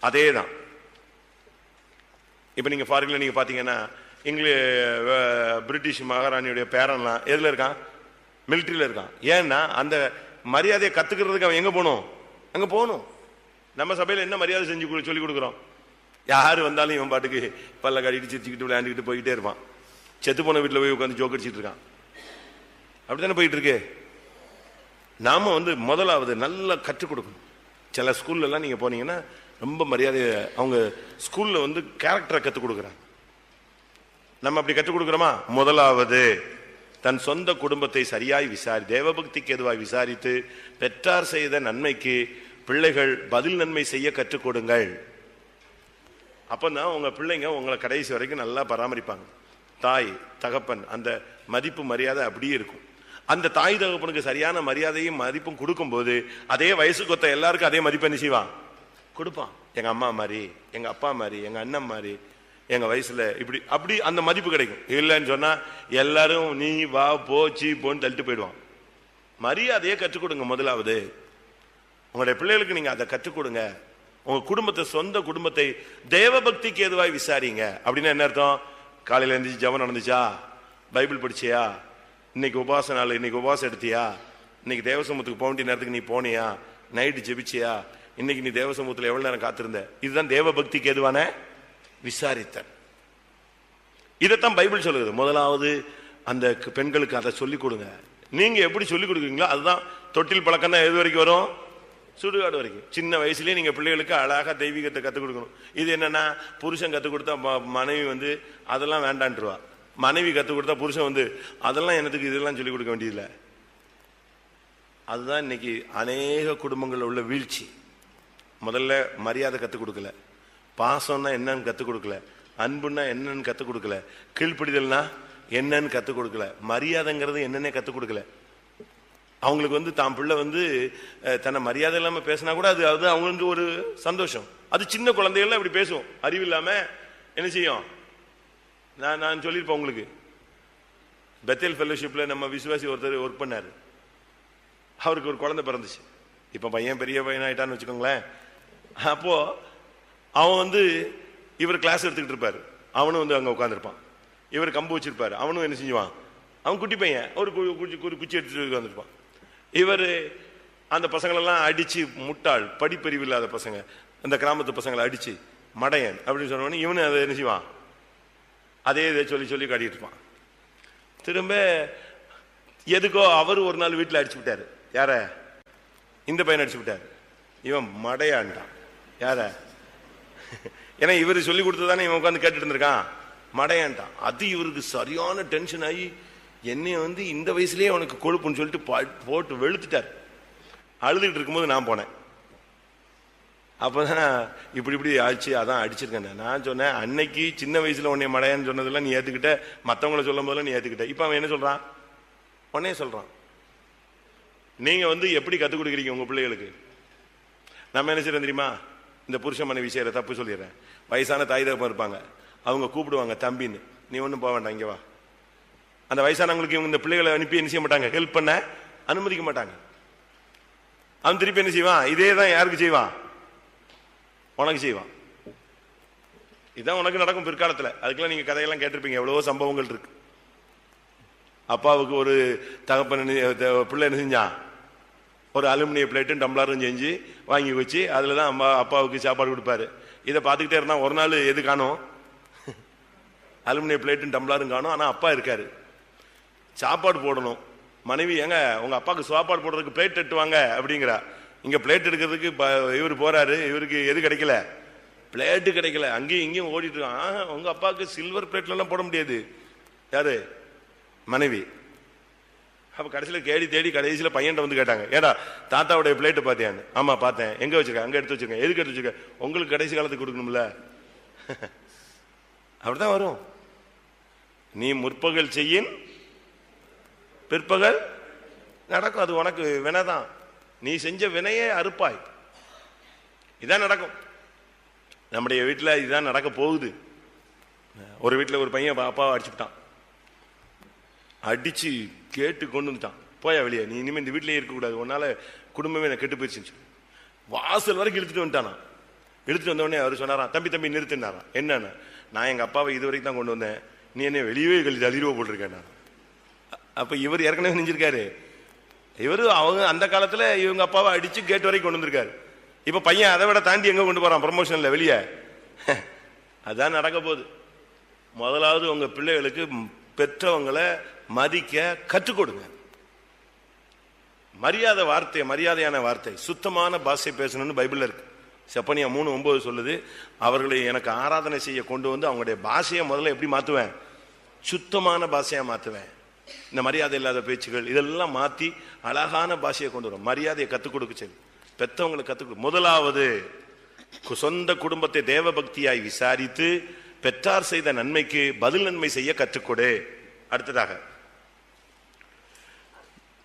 அதே தான். இப்ப நீங்க ஃபாரின்ல நீங்க பாத்தீங்கன்னா பிரிட்டிஷ் மகாராணியுடைய பேரன்லாம் எதுல இருக்கான்? மிலிட்டரியில இருக்கான். ஏன்னா அந்த மரியாதையை கத்துக்கிறதுக்கு அவன் எங்க போகணும்? அங்க போகணும். நம்ம சபையில என்ன மரியாதை செஞ்சு சொல்லி கொடுக்குறோம்? யாரு வந்தாலும் இவன் பாட்டுக்கு பல்ல கடிட்டு சிரிச்சுக்கிட்டு விளையாண்டுக்கிட்டு போயிட்டே இருப்பான். செத்து போன வீட்டில் போய் உட்காந்து ஜோக்கடிச்சிட்டு இருக்கான். அப்படித்தானே போயிட்டு இருக்கு. நாம வந்து முதலாவது நல்லா கற்றுக் கொடுக்கணும். சில ஸ்கூல்ல எல்லாம் நீங்க போனீங்கன்னா ரொம்ப மரியாதை, அவங்க ஸ்கூல்ல வந்து கேரக்டரை கற்றுக் கொடுக்குறாங்க. நம்ம அப்படி கற்றுக் கொடுக்குறோமா? முதலாவது தன் சொந்த குடும்பத்தை சரியாய் தேவபக்திக்கு எதுவாய் விசாரித்து பெற்றார் செய்த நன்மைக்கு பிள்ளைகள் பதில் நன்மை செய்ய கற்றுக் கொடுங்கள். அப்பதான் உங்க பிள்ளைங்க உங்களை கடைசி வரைக்கும் நல்லா பராமரிப்பாங்க. தாய் தகப்பன் அந்த மதிப்பு மரியாதை அப்படியே இருக்கும். அந்த தாய் தகப்பனுக்கு சரியான மரியாதையும் மதிப்பும் கொடுக்கும் போது அதே வயசுக்கு ஒத்த எல்லாருக்கும் அதே மதிப்பு என்ன செய்வான்? கொடுப்பான். எங்க அம்மா மாதிரி, எங்க அப்பா மாதிரி, எங்க அண்ணன் மாதிரி, எங்க வயசுல இப்படி அப்படி அந்த மதிப்பு கிடைக்கும். இல்லைன்னு சொன்னா எல்லாரும் நீ வா போச்சு போன்னு தள்ளிட்டு போயிடுவான். மரியாதையை கற்றுக் கொடுங்க. முதலாவது உங்களுடைய பிள்ளைகளுக்கு நீங்க அதை கற்றுக் கொடுங்க. உங்க குடும்பத்தை, சொந்த குடும்பத்தை தேவபக்திக்கு எதுவாய் விசாரிங்க. அப்படின்னா என்ன அர்த்தம்? காலையில எழுந்துச்சு ஜெபம் நடந்துச்சா? பைபிள் படிச்சியா? இன்னைக்கு உபவாச நாள், இன்னைக்கு உபவாசம் எடுத்தியா? இன்னைக்கு தேவசமூகத்துக்கு போக வேண்டிய நேரத்துக்கு நீ போனியா? நைட்டு ஜெபிச்சியா? இன்னைக்கு நீ தேவசமூகத்தில் எவ்வளவு நேரம் காத்திருந்த? இதுதான் தேவபக்திக்கு எதுவான விசாரித்தல். இதைத்தான் பைபிள் சொல்லுது. முதலாவது அந்த பெண்களுக்கு அதை சொல்லிக் கொடுங்க. நீங்க எப்படி சொல்லிக் கொடுக்குறீங்களோ அதுதான். தொட்டில் பழக்கம் தான் எது வரைக்கும் வரும்? சுடுகாடு வரைக்கும். சின்ன வயசுலயே நீங்க பிள்ளைகளுக்கு அழகா தெய்வீகத்தை கற்றுக் கொடுக்கணும். இது என்னன்னா, புருஷன் கற்றுக் கொடுத்தா மனைவி வந்து அதெல்லாம் வேண்டான்ட்டுருவா. மனைவி கற்றுக் கொடுத்தா புருஷன் வந்து அதெல்லாம் என்னத்துக்கு இதெல்லாம் சொல்லிக் கொடுக்க வேண்டியதில்லை. அதுதான் இன்னைக்கு அநேக குடும்பங்களில் உள்ள வீழ்ச்சி. முதல்ல மரியாதை கற்றுக் கொடுக்கல, பாசம்னா என்னன்னு கற்றுக் கொடுக்கல, அன்புன்னா என்னன்னு கற்றுக் கொடுக்கல, கீழ்ப்பிடிதல்னா என்னன்னு கற்றுக் கொடுக்கல, மரியாதைங்கிறது என்னன்னே கற்றுக் கொடுக்கல. அவங்களுக்கு வந்து தான் பிள்ளை வந்து தன்னை மரியாதை இல்லாம பேசினா கூட அது அது அவங்களுக்கு ஒரு சந்தோஷம். அது சின்ன குழந்தைகள்லாம் இப்படி பேசுவோம். அறிவு இல்லாம என்ன செய்யும்? நான் சொல்லியிருப்பேன் உங்களுக்கு. பெத்தேல் ஃபெல்லோஷிப்ல நம்ம விசுவாசி ஒருத்தர் ஒர்க் பண்ணாரு. அவருக்கு ஒரு குழந்தை பிறந்துச்சு. இப்ப பையன் பெரிய பையன் ஆயிட்டான்னு வச்சுக்கோங்களேன். அப்போ அவன் வந்து இவர் கிளாஸ் எடுத்துக்கிட்டு இருப்பாரு, அவனும் வந்து அங்க உட்காந்துருப்பான். இவர் கம்பு வச்சிருப்பாரு, அவனும் என்ன செஞ்சுவான்? அவன் குட்டி பையன் ஒரு குச்சி எடுத்துட்டு உட்காந்துருப்பான். இவர் அந்த பசங்களெல்லாம் அடிச்சு, முட்டாள் படிப்பறிவு இல்லாத பசங்க, அந்த கிராமத்து பசங்களை அடிச்சு மடையன் அப்படின்னு சொன்னோடனே இவனு அதை என்ன செய்வான்? அதே இதை சொல்லி சொல்லி காட்டிட்டு இருப்பான். திரும்ப எதுக்கோ அவர் ஒரு நாள் வீட்டில் அடிச்சு விட்டாரு. யார? இந்த பையன் அடிச்சு விட்டாரு. இவன் மடையான்டான். யார? ஏன்னா இவர் சொல்லி கொடுத்ததானே இவன் உட்காந்து கேட்டுட்டு இருந்திருக்கான். மடையான்டான். அது இவருக்கு சரியான டென்ஷன் ஆகி என்னைய வந்து இந்த வயசுலயே அவனுக்கு கொழுப்புன்னு சொல்லிட்டு போட்டு வெளுத்துட்டார். அழுதுகிட்டு இருக்கும்போது நான் போனேன். அப்பதான் இப்படி இப்படி ஆச்சு, அதான் அடிச்சிருக்கேன். நான் சொன்னேன், அன்னைக்கு சின்ன வயசுல உன்னை மடையான்னு சொன்னதெல்லாம் நீ ஏத்துக்கிட்ட, மற்றவங்களை சொல்லும் போதெல்லாம் நீ ஏத்துக்கிட்ட. இப்ப அவன் என்ன சொல்றான்? உடனே சொல்றான். நீங்க வந்து எப்படி கத்துக் கொடுக்குறீங்க உங்க பிள்ளைகளுக்கு? நம்ம என்ன செய்யறோம் தெரியுமா? இந்த புருஷ மனைவி செய்யற தப்பு சொல்லிடுறேன். வயசான தாய் தகப்பன் இருப்பாங்க, அவங்க கூப்பிடுவாங்க தம்பின்னு. நீ ஒன்றும் போக வேண்டாம், இங்க வா. அந்த வயசானவங்களுக்கு இவங்க இந்த பிள்ளைகளை அனுப்பி என்ன செய்ய மாட்டாங்க? ஹெல்ப் பண்ண அனுமதிக்க மாட்டாங்க. அவன் திருப்பி என்ன செய்வான்? இதே தான் யாருக்கு செய்வான்? உனக்கு செய்வான். இதான் உனக்கு நடக்கும் பிற்காலத்துல. அதுக்கெல்லாம் நீங்க கதையெல்லாம் கேட்டிருப்பீங்க, எவ்வளவோ சம்பவங்கள் இருக்கு. அப்பாவுக்கு ஒரு தகப்பன் பிள்ளை என்ன செஞ்சான், ஒரு அலுமினிய பிளேட்டும் டம்ளரும் செஞ்சு வாங்கி வச்சு அதுலதான் அப்பாவுக்கு சாப்பாடு கொடுப்பாரு. இதை பார்த்துக்கிட்டே இருந்தா ஒரு நாள் எது காணும், அலுமினிய பிளேட்டும் டம்ளரும் காணும். ஆனா அப்பா இருக்காரு, சாப்பாடு போடணும். மனைவி, ஏங்க உங்க அப்பாவுக்கு சாப்பாடு போடுறதுக்கு பிளேட் எடுத்துவாங்க அப்படிங்கிறா. இங்க பிளேட் எடுக்கிறதுக்கு இவர் போறாரு, இவருக்கு எது கிடைக்கல, பிளேட்டு கிடைக்கல. அங்கேயும் இங்கேயும் ஓடிட்டு இருக்கான். உங்க அப்பாவுக்கு சில்வர் பிளேட்ல எல்லாம் போட முடியாது. யாரு? மனைவி. அப்ப கடைசியில தேடி தேடி கடைசியில பையன் வந்து கேட்டாங்க, ஏடா தாத்தாவுடைய பிளேட்டு பாத்தியான்னு. ஆமா பார்த்தேன். எங்க வச்சிருக்கேன்? அங்க எடுத்து வச்சிருக்கேன். எதுக்கு எடுத்து வச்சிருக்கேன்? உங்களுக்கு கடைசி காலத்துக்கு கொடுக்கணும்ல. அப்படிதான் வரும். நீ முற்பகல் செய்யின் பிற்பகல் நடக்கும். அது உனக்கு வினைதான். நீ செஞ்ச வினையே அறுப்பாய். இதான் நடக்கும். நம்முடைய வீட்டில் இதுதான் நடக்க போகுது. ஒரு வீட்டில் ஒரு பையன் அப்பாவை அடிச்சுட்டான். அடிச்சு கேட்டு கொண்டு வந்துட்டான், போயா வெளியே, நீ இனிமேல் இந்த வீட்டிலேயே இருக்கக்கூடாது, உன்னால குடும்பமே எனக்கு கெட்டு போயிடுச்சு. வாசல் வரைக்கும் இழுத்துட்டு வந்துட்டானா. இழுத்துட்டு வந்த உடனே அவர் சொன்னாராம், தம்பி தம்பி நிறுத்தினாராம். என்னன்னா, நான் எங்க அப்பாவை இது வரைக்கும் தான் கொண்டு வந்தேன், நீ என்ன வெளியவே கழிச்சு அழிவா போட்டிருக்கேன். அப்ப இவர் ஏற்கனவே நெஞ்சிருக்காரு. இவரு அவங்க அந்த காலத்துல இவங்க அப்பாவை அடிச்சு கேட் வரைக்கும் கொண்டு வந்திருக்காரு. இப்ப பையன் அதை விட தாண்டி எங்க கொண்டு போறான், ப்ரமோஷன்ல வெளியே. அதான் நடக்க போகுது. முதலாவது உங்க பிள்ளைகளுக்கு பெற்றவங்களை மதிக்க கற்றுக் கொடுங்க. மரியாதை வார்த்தை, மரியாதையான வார்த்தை, சுத்தமான பாஷை பேசணும்னு பைபிள்ல இருக்கு. செப்பனியா 3:9 சொல்லுது, அவர்களை எனக்கு ஆராதனை செய்ய கொண்டு வந்து அவங்களுடைய பாஷையை முதல்ல எப்படி மாத்துவேன், சுத்தமான பாஷையா மாத்துவேன். இந்த மரியாதை இல்லாத பேச்சுகள் இதெல்லாம் மாத்தி அழகான பாஷையை கொண்டு வரும். மரியாதையை கத்துக் கொடுக்க சொல்லி பெற்றவங்களை கத்துக்க. முதலாவது சொந்த குடும்பத்தை தேவ பக்தியாய் விசாரித்து பெற்றார் செய்த நன்மைக்கு பதில் நன்மை செய்ய கற்றுக்கொடு. அடுத்ததாக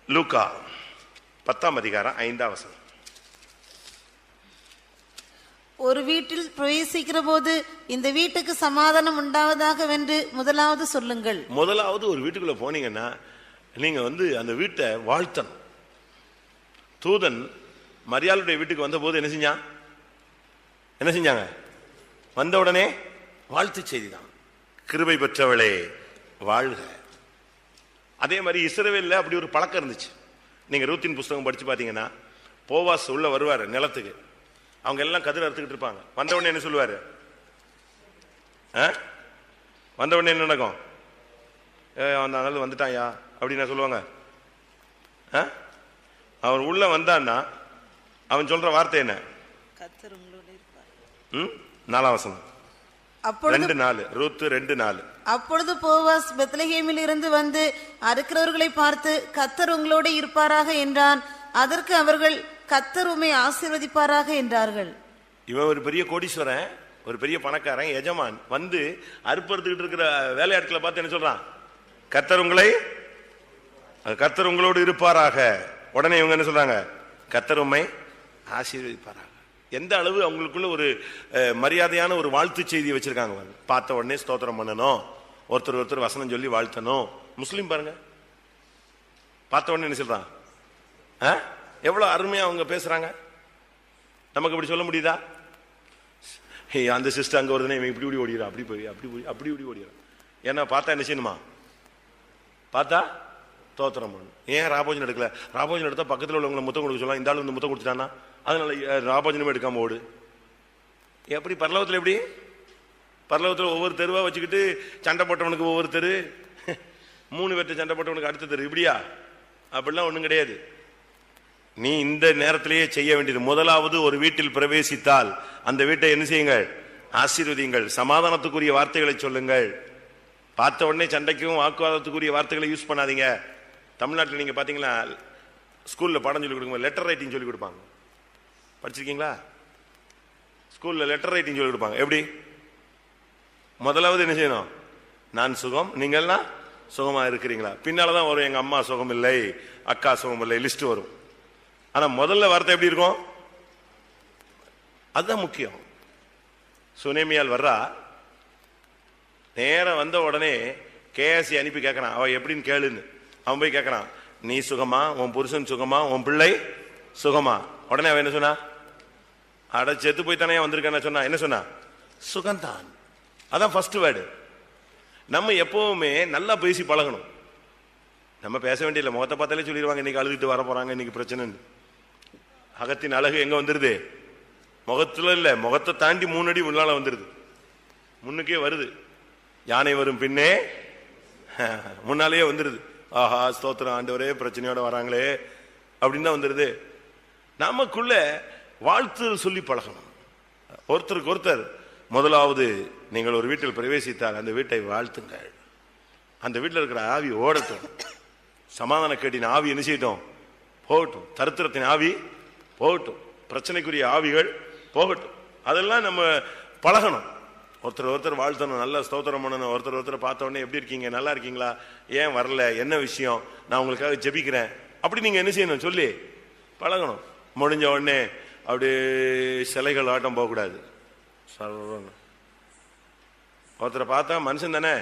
லூக்கா 10:5. ஒரு வீட்டில் பிரவேசிக்கிற போது இந்த வீட்டுக்கு சமாதானம் உண்டாவதாக வென்று முதலாவது சொல்லுங்கள். முதலாவது ஒரு வீட்டுக்குள்ள போனீங்கன்னா நீங்க அந்த வீட்டை வாழ்த்தணும். தூதன் மரியாளுடைய வீட்டுக்கு வந்த போது என்ன செஞ்சாங்க? வந்த உடனே வாழ்த்து செய்தி தான், கிருபை பெற்றவளே வாழ்க. அதே மாதிரி இஸ்ரவேல்ல அப்படி ஒரு பழக்கம் இருந்துச்சு. நீங்க ரூத்தின் புஸ்தகம் படிச்சு பாத்தீங்கன்னா, போவாஸ் உள்ள வருவாரு நிலத்துக்கு, அவங்க எல்லாம் கதிர் அறுத்துக்கிட்டு இருப்பாங்க. வந்த உடனே என்ன சொல்லுவாரு? வந்த உடனே என்ன நடக்கும்? அந்த வந்துட்டாயா அப்படின்னு சொல்லுவாங்க. அவன் உள்ள வந்தான்னா அவன் சொல்ற வார்த்தை என்ன? 4 ரூத் 2:4. அப்பொழுது போவாஸ் பெத்லகேமில் இருந்து வந்து அறுக்கிறவர்களை பார்த்து கர்த்தர் உங்களோடு இருப்பாராக என்றான். அதற்கு அவர்கள் கர்த்தர் உம்மை ஆசீர்வதிப்பாராக என்றார்கள். இவன் ஒரு பெரிய கோடீஸ்வரன், ஒரு பெரிய பணக்காரன், எஜமான். வந்து அறுப்பறுத்துக்கிட்டு இருக்கிற வேலையாட்களை பார்த்து என்ன சொல்றான்? கர்த்தர் உங்களோடு இருப்பாராக. உடனே இவங்க என்ன சொல்றாங்க? கர்த்தர் உம்மை ஆசீர்வதிப்பாராக. எந்த அளவு அவங்களுக்குள்ள ஒரு மரியாதையான ஒரு வாழ்த்து செய்தி வச்சிருக்காங்க. பார்த்த உடனே ஸ்தோத்திரம் பண்ணணும், ஒருத்தர் வசனம் சொல்லி வாழ்த்தணும். முஸ்லீம் பாருங்க, பார்த்த உடனே என்ன சொல்றான்? எவ்வளவு அருமையா அவங்க பேசுறாங்க. நமக்கு இப்படி சொல்ல முடியுதா? அந்த சிஸ்டர் அங்க வருதுன்னா இவன் இப்படி ஓடிடுறான், அப்படி ஓடிடுறான். ஏன்னா பார்த்தா என்ன செய்யணுமா? பார்த்தா ஸ்தோத்திரம் பண்ணணும். ஏன் ராபோஜனம் எடுக்கல? ராபோஜனம் எடுத்தா பக்கத்தில் உள்ளவங்களை முத்தம் கொடுக்க சொல்லலாம். இந்த ஆள் முத்தம் கொடுத்துட்டானா அதனால ராபோஜனமே எடுக்காம ஓடு. எப்படி பரலோகத்தில்? எப்படி பரலோகத்தில் ஒவ்வொரு தெருவா வச்சுக்கிட்டு சண்டை போட்டவனுக்கு ஒவ்வொரு தெரு, 3 பேர்ட்ட சண்டை போட்டவனுக்கு அடுத்த தெரு, இப்படியா? அப்படிலாம் ஒண்ணும் கிடையாது. நீ இந்த நேரத்திலேயே செய்ய வேண்டியது, முதலாவது ஒரு வீட்டில் பிரவேசித்தால் அந்த வீட்டை என்ன செய்யுங்கள்? ஆசீர்வதியுங்கள். சமாதானத்துக்குரிய வார்த்தைகளை சொல்லுங்கள். பார்த்த உடனே சண்டைக்கும் வாக்குவாதத்துக்குரிய வார்த்தைகளை யூஸ் பண்ணாதீங்க. தமிழ்நாட்டில் நீங்க பாத்தீங்களா, ஸ்கூல்ல பாடம் சொல்லி கொடுக்கும்போது லெட்டர் ரைட்டிங் சொல்லி கொடுப்பாங்க. படிச்சிருக்கீங்களா? ஸ்கூல்ல லெட்டர் ரைட்டிங் சொல்லி கொடுப்பாங்க. எப்படி? முதலாவது என்ன செய்யணும்? நான் சுகம், நீங்கள்லாம் சுகமா இருக்கிறீங்களா? பின்னாலதான் வரும் எங்க அம்மா சுகம் இல்லை, அக்கா சுகம் இல்லை, லிஸ்ட் வரும். ஆனா முதல்ல வார்த்தை எப்படி இருக்கும்? அதுதான் முக்கியம். சுனேமியால் வர்றா, நேரம் வந்த உடனே கேஎஸ்சி அனுப்பி கேட்கறான், அவ எப்படின்னு கேளுன்னு. அவன் போய் கேட்கறான், நீ சுகமா, உன் புருஷன் சுகமா, உன் பிள்ளை சுகமா? உடனே அவன் என்ன சொன்னா? அட செத்து போய் தானே வந்திருக்கான சொன்னா. என்ன சொன்னா? சுகந்தான். அதான் ஃபர்ஸ்ட் வேர்டு. நம்ம எப்பவுமே நல்லா பேசி பழகணும். நம்ம பேச வேண்டியதில்லை, முகத்தை பார்த்தாலே சொல்லிடுவாங்க இன்னைக்கு அழுதுட்டு வர போறாங்க, இன்னைக்கு பிரச்சனைன்னு. அகத்தின் அழகு எங்க வந்துருது? முகத்துல இல்ல, முகத்தை தாண்டி 3 அடி முன்னால வந்துருது, முன்னுக்கே வருது. யானை வரும் பின்னே முன்னாலேயே வந்துருது. ஆஹா ஸ்தோத்திரம் ஆண்டவரே, பிரச்சனையோட வராங்களே அப்படின்னு தான் வந்துருது. நமக்குள்ள வாழ்த்து சொல்லி பழகணும். ஒருத்தருக்கு ஒருத்தர். முதலாவது, நீங்கள் ஒரு வீட்டில் பிரவேசித்தால் அந்த வீட்டை வாழ்த்துங்கள். அந்த வீட்டில் இருக்கிற ஆவி ஓடட்டும். சமாதான கேட்டின் ஆவி என்ன செய்யட்டும்? போகட்டும். தரித்திரத்தின் ஆவி போகட்டும். பிரச்சனைக்குரிய ஆவிகள் போகட்டும். அதெல்லாம் நம்ம பழகணும். ஒருத்தர் ஒருத்தர் வாழ்த்தணும், நல்ல ஸ்தோத்திரம் பண்ணணும். ஒருத்தர் ஒருத்தர் பார்த்த உடனே எப்படி இருக்கீங்க, நல்லா இருக்கீங்களா, ஏன் வரல, என்ன விஷயம், நான் உங்களுக்காக ஜெபிக்கிறேன், அப்படி நீங்க என்ன செய்யணும் சொல்லி பழகணும். முடிஞ்ச உடனே அப்படி சிலைகள் ஆட்டம் போகக்கூடாது. ஒருத்தரை பார்த்தா மனுஷன் தானே,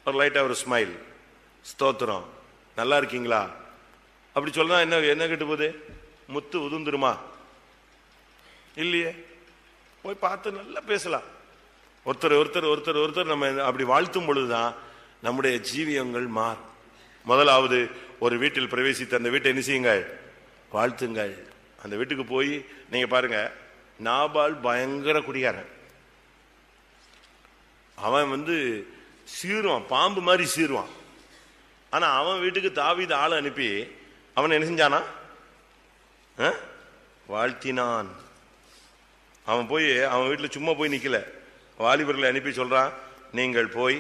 ஒரு லைட்டா ஒரு ஸ்மைல், ஸ்தோத்திரம், நல்லா இருக்கீங்களா அப்படி சொல்றா என்ன என்ன கெட்டு போகுது? முத்து உதுந்துருமா? இல்லையே. போய் பார்த்து நல்லா பேசலாம். ஒருத்தர் ஒருத்தர் ஒருத்தர் ஒருத்தர் நம்ம அப்படி வாழ்த்தும் பொழுதுதான் நம்முடைய ஜீவியங்கள் மாறும். முதலாவது, ஒரு வீட்டில் பிரவேசித்து அந்த வீட்டை என்ன செய்யுங்கள்? வாழ்த்துங்கள். அந்த வீட்டுக்கு போய் நீங்க பாருங்க, நாபால் பயங்கர குடிகாரன். அவன் சீருவான், பாம்பு மாதிரி சீருவான். ஆனா அவன் வீட்டுக்கு தாவீது ஆளை அனுப்பி அவன் என்ன செஞ்சானா? வாழ்த்தினான். அவன் போய் அவன் வீட்டுல சும்மா போய் நிக்கல, வாலிபர்களை அனுப்பி சொல்றான், நீங்கள் போய்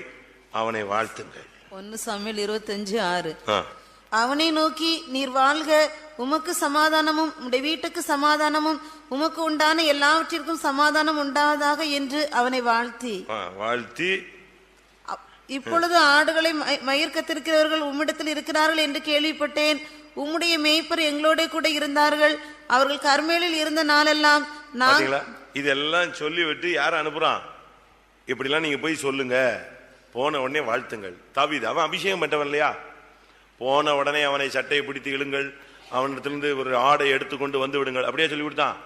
அவனை வாழ்த்துங்கள். 1 சாமுவேல் 25:6. அவனை நோக்கி, நீர் வாழ்க, உமக்கு சமாதானமும் உம்முடைய வீட்டுக்கு சமாதானமும் உமக்கு உண்டான எல்லாவற்றிற்கும் சமாதானம் உண்டாவதாக என்று அவனை வாழ்த்தி இப்பொழுது ஆடுகளை மயிர் கத்திருக்கிறவர்கள் உம்மிடத்தில் இருக்கிறார்கள் என்று கேள்விப்பட்டேன். உம்முடைய மேய்ப்பர் எங்களோட கூட இருந்தார்கள். அவர்கள் கர்மேலில் இருந்த நாளெல்லாம் இதெல்லாம் சொல்லிவிட்டு யார அனுப்புறான்? இப்படிலாம் நீங்க போய் சொல்லுங்க, போன உடனே வாழ்த்துங்கள். தாவீது அவன் அபிஷேகம் பெற்றவன் இல்லையா? போன உடனே அவனை சட்டையை பிடித்து இழுங்கள், அவனிடத்திலிருந்து ஒரு ஆடை எடுத்துக்கொண்டு வந்து விடுங்கள், அப்படியே சொல்லி விடுத்தான்.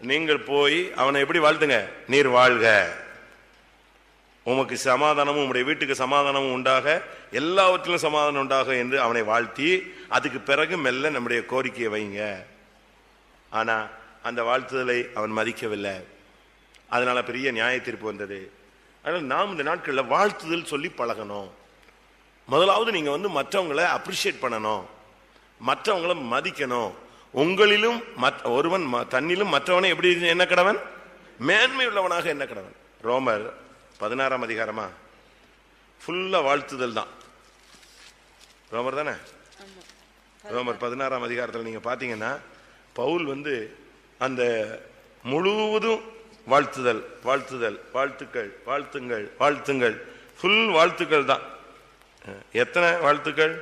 நீங்கள் போய் அவனை எப்படி வாழ்த்துங்க? நீர் வாழ்க, உமக்கு சமாதானமும் உம்முடைய வீட்டுக்கு சமாதானமும் உண்டாக, எல்லாவற்றிலும் சமாதானம் உண்டாக என்று அவனை வாழ்த்தி, அதுக்கு பிறகு மெல்ல நம்முடைய கோரிக்கையை வைங்க. ஆனா அந்த வாழ்த்துதலை அவன் மதிக்கவில்லை. அதனால பெரிய நியாய தீர்ப்பு வந்தது. அதனால நாம் இந்த நாட்களில் வாழ்த்துதல் சொல்லி பழகணும். முதலாவது நீங்க மற்றவங்களை அப்ரிஷியேட் பண்ணணும், மற்றவங்களை மதிக்கணும். உங்களிலும் ஒருவன் தன்னிலும் மற்றவனை எப்படி என்ன கடவன்? மேன்மை உள்ளவனாக என்ன கடவன். ரோமர் 16ஆம் அதிகாரமா ஃபுல்லா வாழ்த்துதல் தான். ரோமர் தானே? ரோமர் 16ஆம் அதிகாரத்தில் நீங்க பாத்தீங்கன்னா பவுல் அந்த முழுவதும் வாழ்த்துதல் வாழ்த்துதல் வாழ்த்துக்கள் வாழ்த்துங்கள் வாழ்த்துங்கள், ஃபுல் வாழ்த்துக்கள் தான். எத்தனை வாழ்த்துக்கள்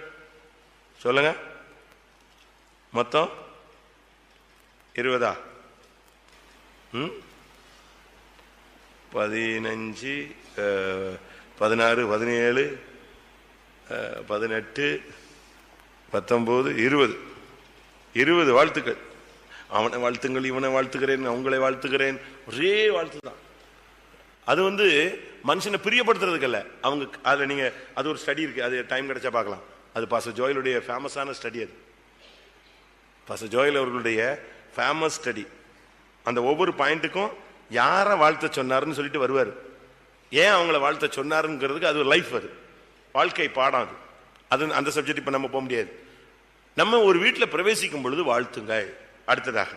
சொல்லுங்க? மொத்தம் 20, 15, 16, 17, 18, 19, 20 வாழ்த்துக்கள். அவனை வாழ்த்துங்கள், இவனை வாழ்த்துகிறேன், அவங்களை வாழ்த்துகிறேன், ஒரே வாழ்த்து தான். அது மனுஷனை பிரியப்படுத்துறதுக்கு அல்ல. அவங்க அதுல நீங்க அது ஒரு ஸ்டடி இருக்கு, அது டைம் கிடைச்சா பார்க்கலாம். அது பாஸ்டர் ஜோயலுடைய ஃபேமஸான ஸ்டடி. அது பாஸ்டர் ஜோயல் அவர்களுடைய ஃபேமஸ் ஸ்டடி. அந்த ஒவ்வொரு பாயிண்ட்டுக்கும் யாரை வாழ்த்த சொன்னாருன்னு சொல்லிட்டு வருவார். ஏன் அவங்கள வாழ்த்த சொன்னாருங்கிறதுக்கு அது ஒரு லைஃப், அது வாழ்க்கை பாடம். அது அந்த சப்ஜெக்ட் இப்ப நம்ம போக முடியாது. நம்ம ஒரு வீட்டில் பிரவேசிக்கும் பொழுது வாழ்த்துங்கள். அடுத்ததாக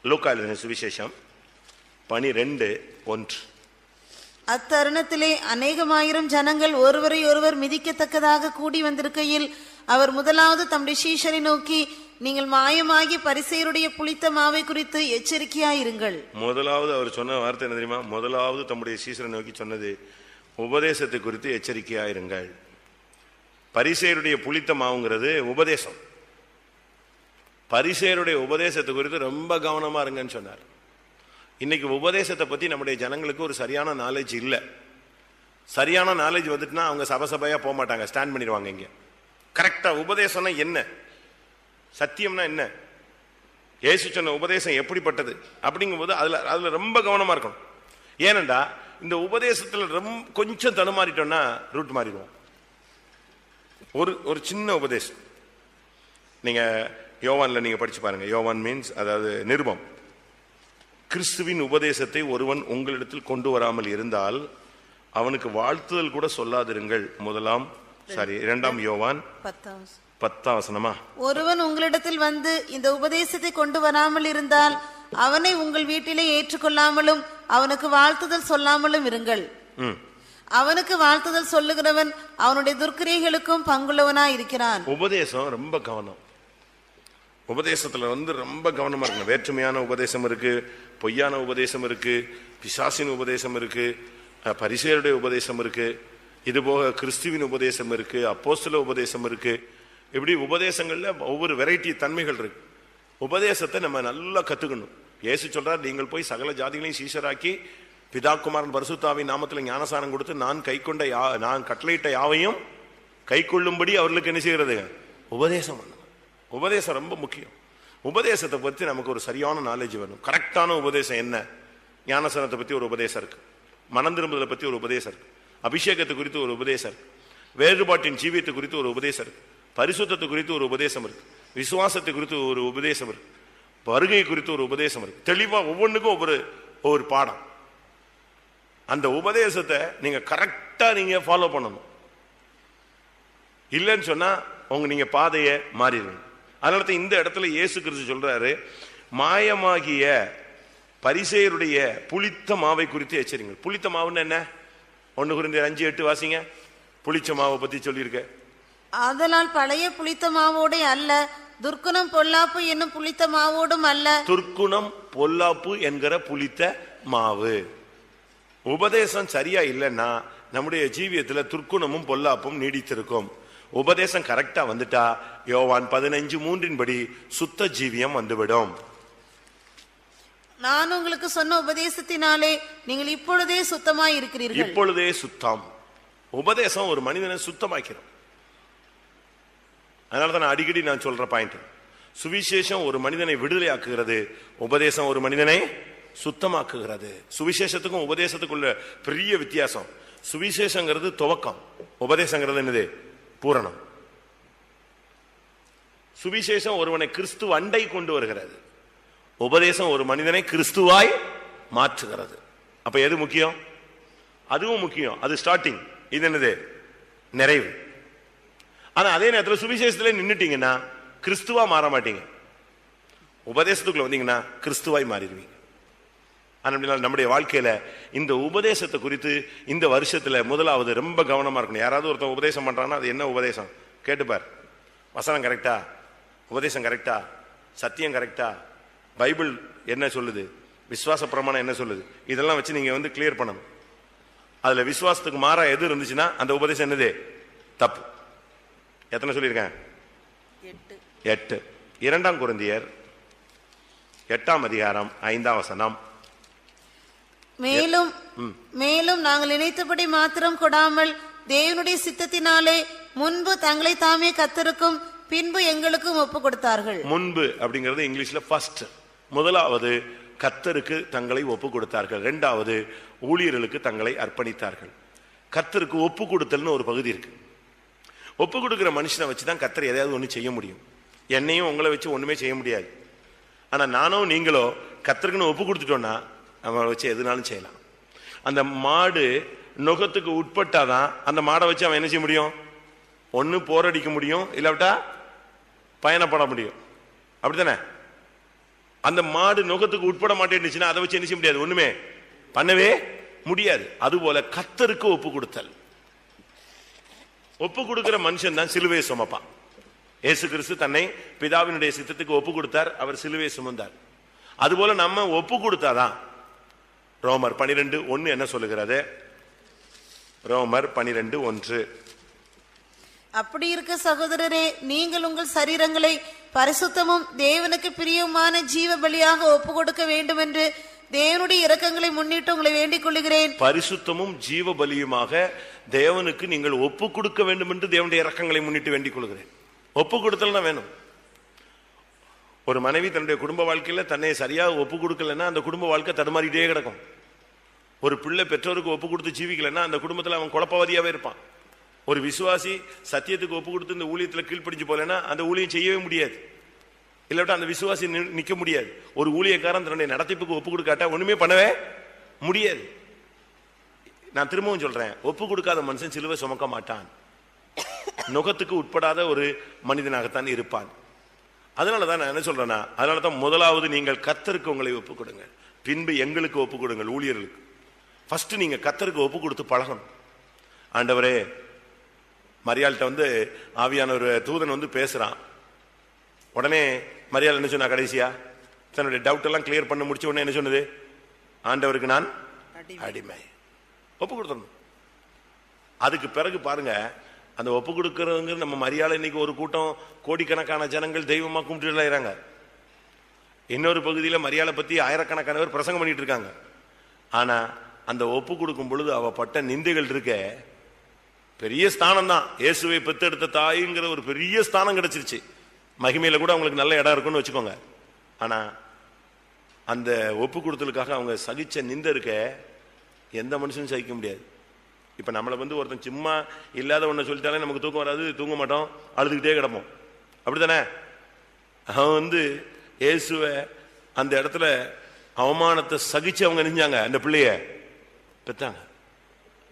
லூக்கா எழுதின சுவிசேஷம் 12:1. அத்தருணத்திலே அநேகமாயிரம் ஜனங்கள் ஒருவரை ஒருவர் மிதிக்கத்தக்கதாக கூடி வந்திருக்கையில் அவர் முதலாவது தம்முடைய சீஷரை நோக்கி, நீங்கள் மாயமாகி பரிசேயருடைய புளித்த மாவை குறித்து எச்சரிக்கையாயிருங்கள். முதலாவது அவர் சொன்ன வார்த்தை என்ன தெரியுமா? முதலாவது தம்முடைய சீஷரை நோக்கி சொன்னது, உபதேசத்தை குறித்து எச்சரிக்கையாயிருங்கள். பரிசேயருடைய புளித்த மாவுங்கிறது உபதேசம். பரிசேயருடைய உபதேசத்தை குறித்து ரொம்ப கவனமா இருங்கன்னு சொன்னார். இன்னைக்கு உபதேசத்தை பத்தி நம்முடைய ஜனங்களுக்கு ஒரு சரியான நாலேஜ் இல்லை. சரியான நாலேஜ் வந்துட்டுனா அவங்க சபையா போக மாட்டாங்க, ஸ்டாண்ட் பண்ணிடுவாங்க. இங்க கரெக்டா உபதேசம்னா என்ன, சத்தியம்னா என்ன, இயேசு சொன்ன உபதேசம் எப்படிப்பட்டது அப்படிங்கும் போது அதுல ரொம்ப கவனமா இருக்கணும். ஏனென்றா இந்த உபதேசத்துல ரொம்ப கொஞ்சம் தடுமாறிட்டோம்னா ரூட் மாறிடுவோம். ஒரு சின்ன உபதேசம் நீங்க யோவான்ல நீங்க படிச்சு பாருங்க. யோவான் மீன்ஸ் அதாவது நிருபம். கிறிஸ்துவின் உபதேசத்தை ஒருவன் உங்களிடத்தில் கொண்டு வராமல் இருந்தால் அவனுக்கு வாழ்த்துதல் கூட சொல்லாதிருங்கள். 2 யோவான் 10 வசனமா? ஒருவன் உங்களிடத்தில் வந்து இந்த உபதேசத்தை கொண்டு வராமல் இருந்தால் அவனை உங்கள் வீட்டிலே ஏற்றுக்கொள்ளாமலும் அவனுக்கு வாழ்த்துதல் சொல்லாமலும் இருங்கள். அவனுக்கு வாழ்த்துதல் சொல்லுகிறவன் அவனுடைய துர்க்கிரியைகளுக்கும் பங்குள்ளவனாய் இருக்கிறான். உபதேசம் ரொம்ப கவனம். உபதேசத்துல ரொம்ப கவனமா இருக்கணும். வேற்றுமையான உபதேசம் இருக்கு, பொய்யான உபதேசம் இருக்கு, பிசாசின் உபதேசம் இருக்கு, பரிசேயருடைய உபதேசம் இருக்கு, இது போக கிறிஸ்துவின் உபதேசம் இருக்கு, அப்போஸ்தல உபதேசம் இருக்கு. இப்படி உபதேசங்கள்ல ஒவ்வொரு வெரைட்டி தன்மைகள் இருக்கு. உபதேசத்தை நம்ம நல்லா கத்துக்கணும். இயேசு சொல்றார், நீங்கள் போய் சகல ஜாதிகளையும் சீஷராக்கி பிதா குமாரன் பரிசுத்தாவின் நாமத்தில் ஞானசானம் கொடுத்து நான் கட்டளையிட்ட யாவையும் கை கொள்ளும்படி அவர்களுக்கு என்ன செய்கிறது? உபதேசம் பண்ணணும். உபதேசம் ரொம்ப முக்கியம். உபதேசத்தை பற்றி நமக்கு ஒரு சரியான நாலேஜ் வேணும். கரெக்டான உபதேசம் என்ன? ஞானசானத்தை பற்றி ஒரு உபதேசம் இருக்கு, மனம் திரும்புதலை பற்றி ஒரு உபதேசம் இருக்கு, அபிஷேகத்தை குறித்து ஒரு உபதேசம் இருக்கு, வேறுபாட்டின் ஜீவியத்தை குறித்து ஒரு உபதேசம் இருக்கு, பரிசுத்தத்தை குறித்து ஒரு உபதேசம் இருக்கு, விசுவாசத்தை குறித்து ஒரு உபதேசம் இருக்கு, வருகை குறித்து ஒரு உபதேசம் இருக்கு. தெளிவா ஒவ்வொன்றுக்கும் ஒவ்வொரு பாடம். அந்த உபதேசத்தை நீங்க கரெக்டா நீங்க ஃபாலோ பண்ணணும். இல்லைன்னு சொன்னா நீங்க பாதையை மாறிடுங்க. அதனால இந்த இடத்துல இயேசு கிறிஸ்து சொல்றாரு, மாயமாகிய பரிசேயருடைய புளித்த மாவை குறித்து எச்சரிங்கள். புளித்த மாவுன்னு என்ன? 1 கொரிந்தியர் 5:8 வாசிங்க. புளிச்ச மாவை பத்தி சொல்லியிருக்க. ஆதலால் பழைய புளித்த மாவோட அல்ல, துர்க்குணம் பொல்லாப்பு என்னும் புளித்த மாவோடும் அல்ல. துர்க்குணம் பொல்லாப்பு என்கிற புளித்த மாவு. உபதேசம் சரியா இல்லைன்னா நம்முடைய ஜீவியத்துல துர்க்குணமும் பொல்லாப்பும் நீடித்திருக்கும். உபதேசம் கரெக்டா வந்துட்டா யோவான் 15:3 படி சுத்த ஜீவியம் வந்துவிடும். நான் உங்களுக்கு சொன்ன உபதேசத்தினாலே நீங்கள் இப்பொழுதே சுத்தமாய் இருக்கிறீர்கள். இப்பொழுதே சுத்தம். உபதேசம் ஒரு மனிதனை சுத்தமாக்கிறோம். அதனாலதான் நான் அடிக்கடி சொல்ற பாயிண்ட், சுவிசேஷம் ஒரு மனிதனை விடுதலையாக்குகிறது, உபதேசம் ஒரு மனிதனை சுத்தமாக்குகிறது. சுவிசேஷத்துக்கும் உபதேசத்துக்குள்ள பெரிய வித்தியாசம். சுவிசேஷங்கிறது துவக்கம், உபதேசங்கிறது என்னது? பூரணம். சுவிசேஷம் ஒருவனை கிறிஸ்துவ அண்டை கொண்டு வருகிறது, உபதேசம் ஒரு மனிதனை கிறிஸ்துவாய் மாற்றுகிறது. அப்ப எது முக்கியம்? அதுவும் முக்கியம். அது ஸ்டார்டிங், இது என்னது? நிறைவு. ஆனா அதே நேரத்தில் சுவிசேஷத்துல நின்னுட்டீங்கன்னா கிறிஸ்துவா மாற மாட்டீங்க. உபதேசத்துக்குள்ள வந்தீங்கன்னா கிறிஸ்துவாய் மாறிடுவீங்க. நம்முடைய வாழ்க்கையில இந்த உபதேசத்தை குறித்து இந்த வருஷத்துல முதலாவது ரொம்ப கவனமா இருக்கணும். யாராவது ஒருத்தன் உபதேசம் பண்றான்னா அது என்ன உபதேசம் கேட்டுப்பார். வசனம் கரெக்டா? உபதேசம் கரெக்டா? சத்தியம் கரெக்டா? பைபிள் என்ன சொல்லுது? விசுவாச பிரமாணம் என்ன சொல்லுது? இதெல்லாம் வச்சு நீங்க கிளியர் பண்ணணும். அதுல விசுவாசத்துக்கு மாறா எது இருந்துச்சுன்னா அந்த உபதேசம் என்னது? தப்பு. எத்தனை சொல்லியிருக்கேன்? 8. 2 கொரிந்தியர் 8:5 மேலும் நாங்கள் நினைத்தபடி மாத்திரம் கொடாமல் தேவனுடைய சித்தத்தினாலே முன்பு தங்களை தாமே கர்த்தருக்கும் பின்பு எங்களுக்கும் ஒப்பு கொடுத்தார்கள். முன்பு அப்படிங்கிறது இங்கிலீஷ்ல ஃபர்ஸ்ட். முதலாவது கர்த்தருக்கு தங்களை ஒப்பு கொடுத்தார்கள், இரண்டாவது ஊழியர்களுக்கு தங்களை அர்ப்பணித்தார்கள். கர்த்தருக்கு ஒப்பு கொடுத்தல்னு ஒரு பகுதி இருக்கு. ஒப்பு கொடுக்கிற மனுஷனை வச்சுதான் கர்த்தர் எதையாவது ஒண்ணு செய்ய முடியும். என்னையும் உங்களை வச்சு ஒண்ணுமே செய்ய முடியாது. ஆனா நானோ நீங்களோ கர்த்தருக்குன்னு ஒப்பு கொடுத்துட்டோம்னா நம்ம வச்சு எதுனாலும் செய்யலாம். அந்த மாடு நுகத்துக்கு உட்பட்டாதான் அந்த மாடை வச்சு அவன் என்ன செய்ய முடியும்? ஒன்னு போரடிக்க முடியும், இல்லாவிட்டா பயணப்பட முடியும். அப்படித்தானே? அந்த மாடு நுகத்துக்கு உட்பட மாட்டேன்னுச்சுன்னா அதை வச்சு என்ன செய்ய முடியாது, ஒண்ணுமே பண்ணவே முடியாது. அதுபோல கர்த்தருக்கு ஒப்பு கொடுத்தல். ஒப்பு கொடுக்கிற மனுஷன் தான் சிலுவையை சுமப்பான். இயேசு கிறிஸ்து தன்னை பிதாவினுடைய சித்தத்துக்கு ஒப்பு கொடுத்தார், அவர் சிலுவையை சுமந்தார். அதுபோல நம்ம ஒப்பு கொடுத்தாதான். ரோமர் 12:1 என்ன சொல்லுகிறது? ரோமர் 12:1 அப்படி இருக்க சகோதரரே, நீங்கள் உங்கள் சரீரங்களை பரிசுத்தமும் தேவனுக்கு பிரியமான ஜீவ பலியாக ஒப்பு கொடுக்க வேண்டும் என்று தேவனுடைய இரக்கங்களை முன்னிட்டு உங்களை வேண்டிக் கொள்கிறேன். பரிசுத்தமும் ஜீவ பலியுமாக தேவனுக்கு நீங்கள் ஒப்பு கொடுக்க வேண்டும் என்று தேவனுடைய இரக்கங்களை முன்னிட்டு வேண்டிக் கொள்கிறேன். ஒப்பு கொடுத்தல் தான் வேணும். ஒரு மனைவி தன்னுடைய குடும்ப வாழ்க்கையில தன்னை சரியாக ஒப்பு கொடுக்கலன்னா அந்த குடும்ப வாழ்க்கை தடுமாறிட்டே கிடக்கும். ஒரு பிள்ளை பெற்றோருக்கு ஒப்பு கொடுத்து ஜீவிக்கலைன்னா அந்த குடும்பத்தில் அவன் குழப்பவாதியாவே இருப்பான். ஒரு விசுவாசி சத்தியத்துக்கு ஒப்பு கொடுத்து இந்த ஊழியத்தில் கீழ்ப்படிஞ்சு போலன்னா அந்த ஊழியம் செய்யவே முடியாது. இல்லாவிட்டா அந்த விசுவாசி நிற்க முடியாது. ஒரு ஊழியக்காரன் தன்னுடைய நடத்திப்புக்கு ஒப்பு கொடுக்காட்டா ஒண்ணுமே பண்ணவே முடியாது. நான் திரும்பவும் சொல்றேன், ஒப்பு கொடுக்காத மனுஷன் சிலுவை சுமக்க மாட்டான். நுகத்துக்கு உட்படாத ஒரு மனிதனாகத்தான் இருப்பான். அதனாலதான் நான் என்ன சொல்றேன்னா, அதனாலதான் முதலாவது நீங்கள் கர்த்தருக்கு உங்களை ஒப்பு கொடுங்க, பின்பு எங்களுக்கு ஒப்பு கொடுங்கள், ஊழியர்களுக்கு. ஃபர்ஸ்ட் நீங்க கர்த்தருக்கு ஒப்பு கொடுத்து பழகணும். ஆண்டவரே, மரியாள்கிட்ட வந்து ஆவியான ஒரு தூதன் வந்து பேசுறான். உடனே மரியாள் என்ன சொன்னா, கடைசியா தன்னுடைய டவுட் எல்லாம் கிளியர் பண்ண முடிச்ச உடனே என்ன சொன்னது, ஆண்டவருக்கு நான் அடிமை. ஒப்பு கொடுத்துடணும். அதுக்கு பிறகு பாருங்க, அந்த ஒப்பு கொடுக்கறவங்க நம்ம மரியாதை இன்னைக்கு ஒரு கூட்டம் கோடிக்கணக்கான ஜனங்கள் தெய்வமா கும்பிட்டுறாங்க. இன்னொரு பகுதியில மரியாதை பத்தி ஆயிரக்கணக்கான பேர் பிரசங்கம் பண்ணிட்டு இருக்காங்க. ஆனா அந்த ஒப்பு கொடுக்கும் பொழுது அவ பட்ட நிந்தைகள் இருக்க, பெரிய ஸ்தானம் தான். இயேசுவை பெத்தெடுத்த தாய்ங்கிற ஒரு பெரிய ஸ்தானம் கிடைச்சிருச்சு. மகிமையில கூட அவங்களுக்கு நல்ல இடம் இருக்குன்னு வச்சுக்கோங்க. ஆனா அந்த ஒப்பு கொடுத்தலுக்காக அவங்க சகிச்ச நிந்தை இருக்க எந்த மனுஷனும் சகிக்க முடியாது. இப்ப நம்மளை வந்து ஒருத்தன் சும்மா இல்லாத ஒண்ணு சொல்லிட்டாலே நமக்கு தூக்கம் வராது, தூங்க மாட்டோம், அழுதுகிட்டே கிடப்போம். அப்படித்தானே? அவன் வந்து இயேசுவ அந்த இடத்துல அவமானத்தை சகிச்சு அவங்க நெஞ்சாங்க, அந்த பிள்ளைய பெத்தாங்க.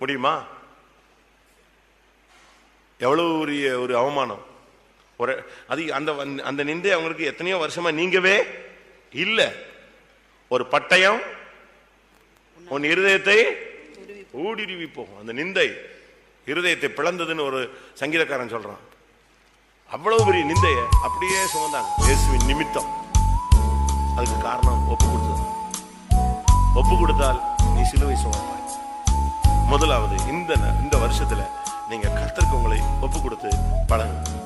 முடியுமா? எவ்வளவு ஒரு அவமானம். ஒரு அது அந்த அந்த நிந்தை அவங்களுக்கு எத்தனையோ வருஷமா நீங்கவே இல்லை. ஒரு பட்டயம் உன் இருதயத்தை ஊடுருவி போகும். அந்த நிந்தை இருதயத்தை பிளந்ததுன்னு ஒரு சங்கீதக்காரன் சொல்றான். அவ்வளவு பெரிய நிந்தைய அப்படியே சுமந்தாங்க இயேசுவின் நிமித்தம். அதுக்கு காரணம் ஒப்பு கொடுத்தது. ஒப்பு கொடுத்தால் நீ சிலுவை சுமப்பாய். முதலாவது இந்த வருஷத்துல நீங்க கர்த்தருக்கு உங்களை ஒப்பு கொடுத்து பழகுங்க.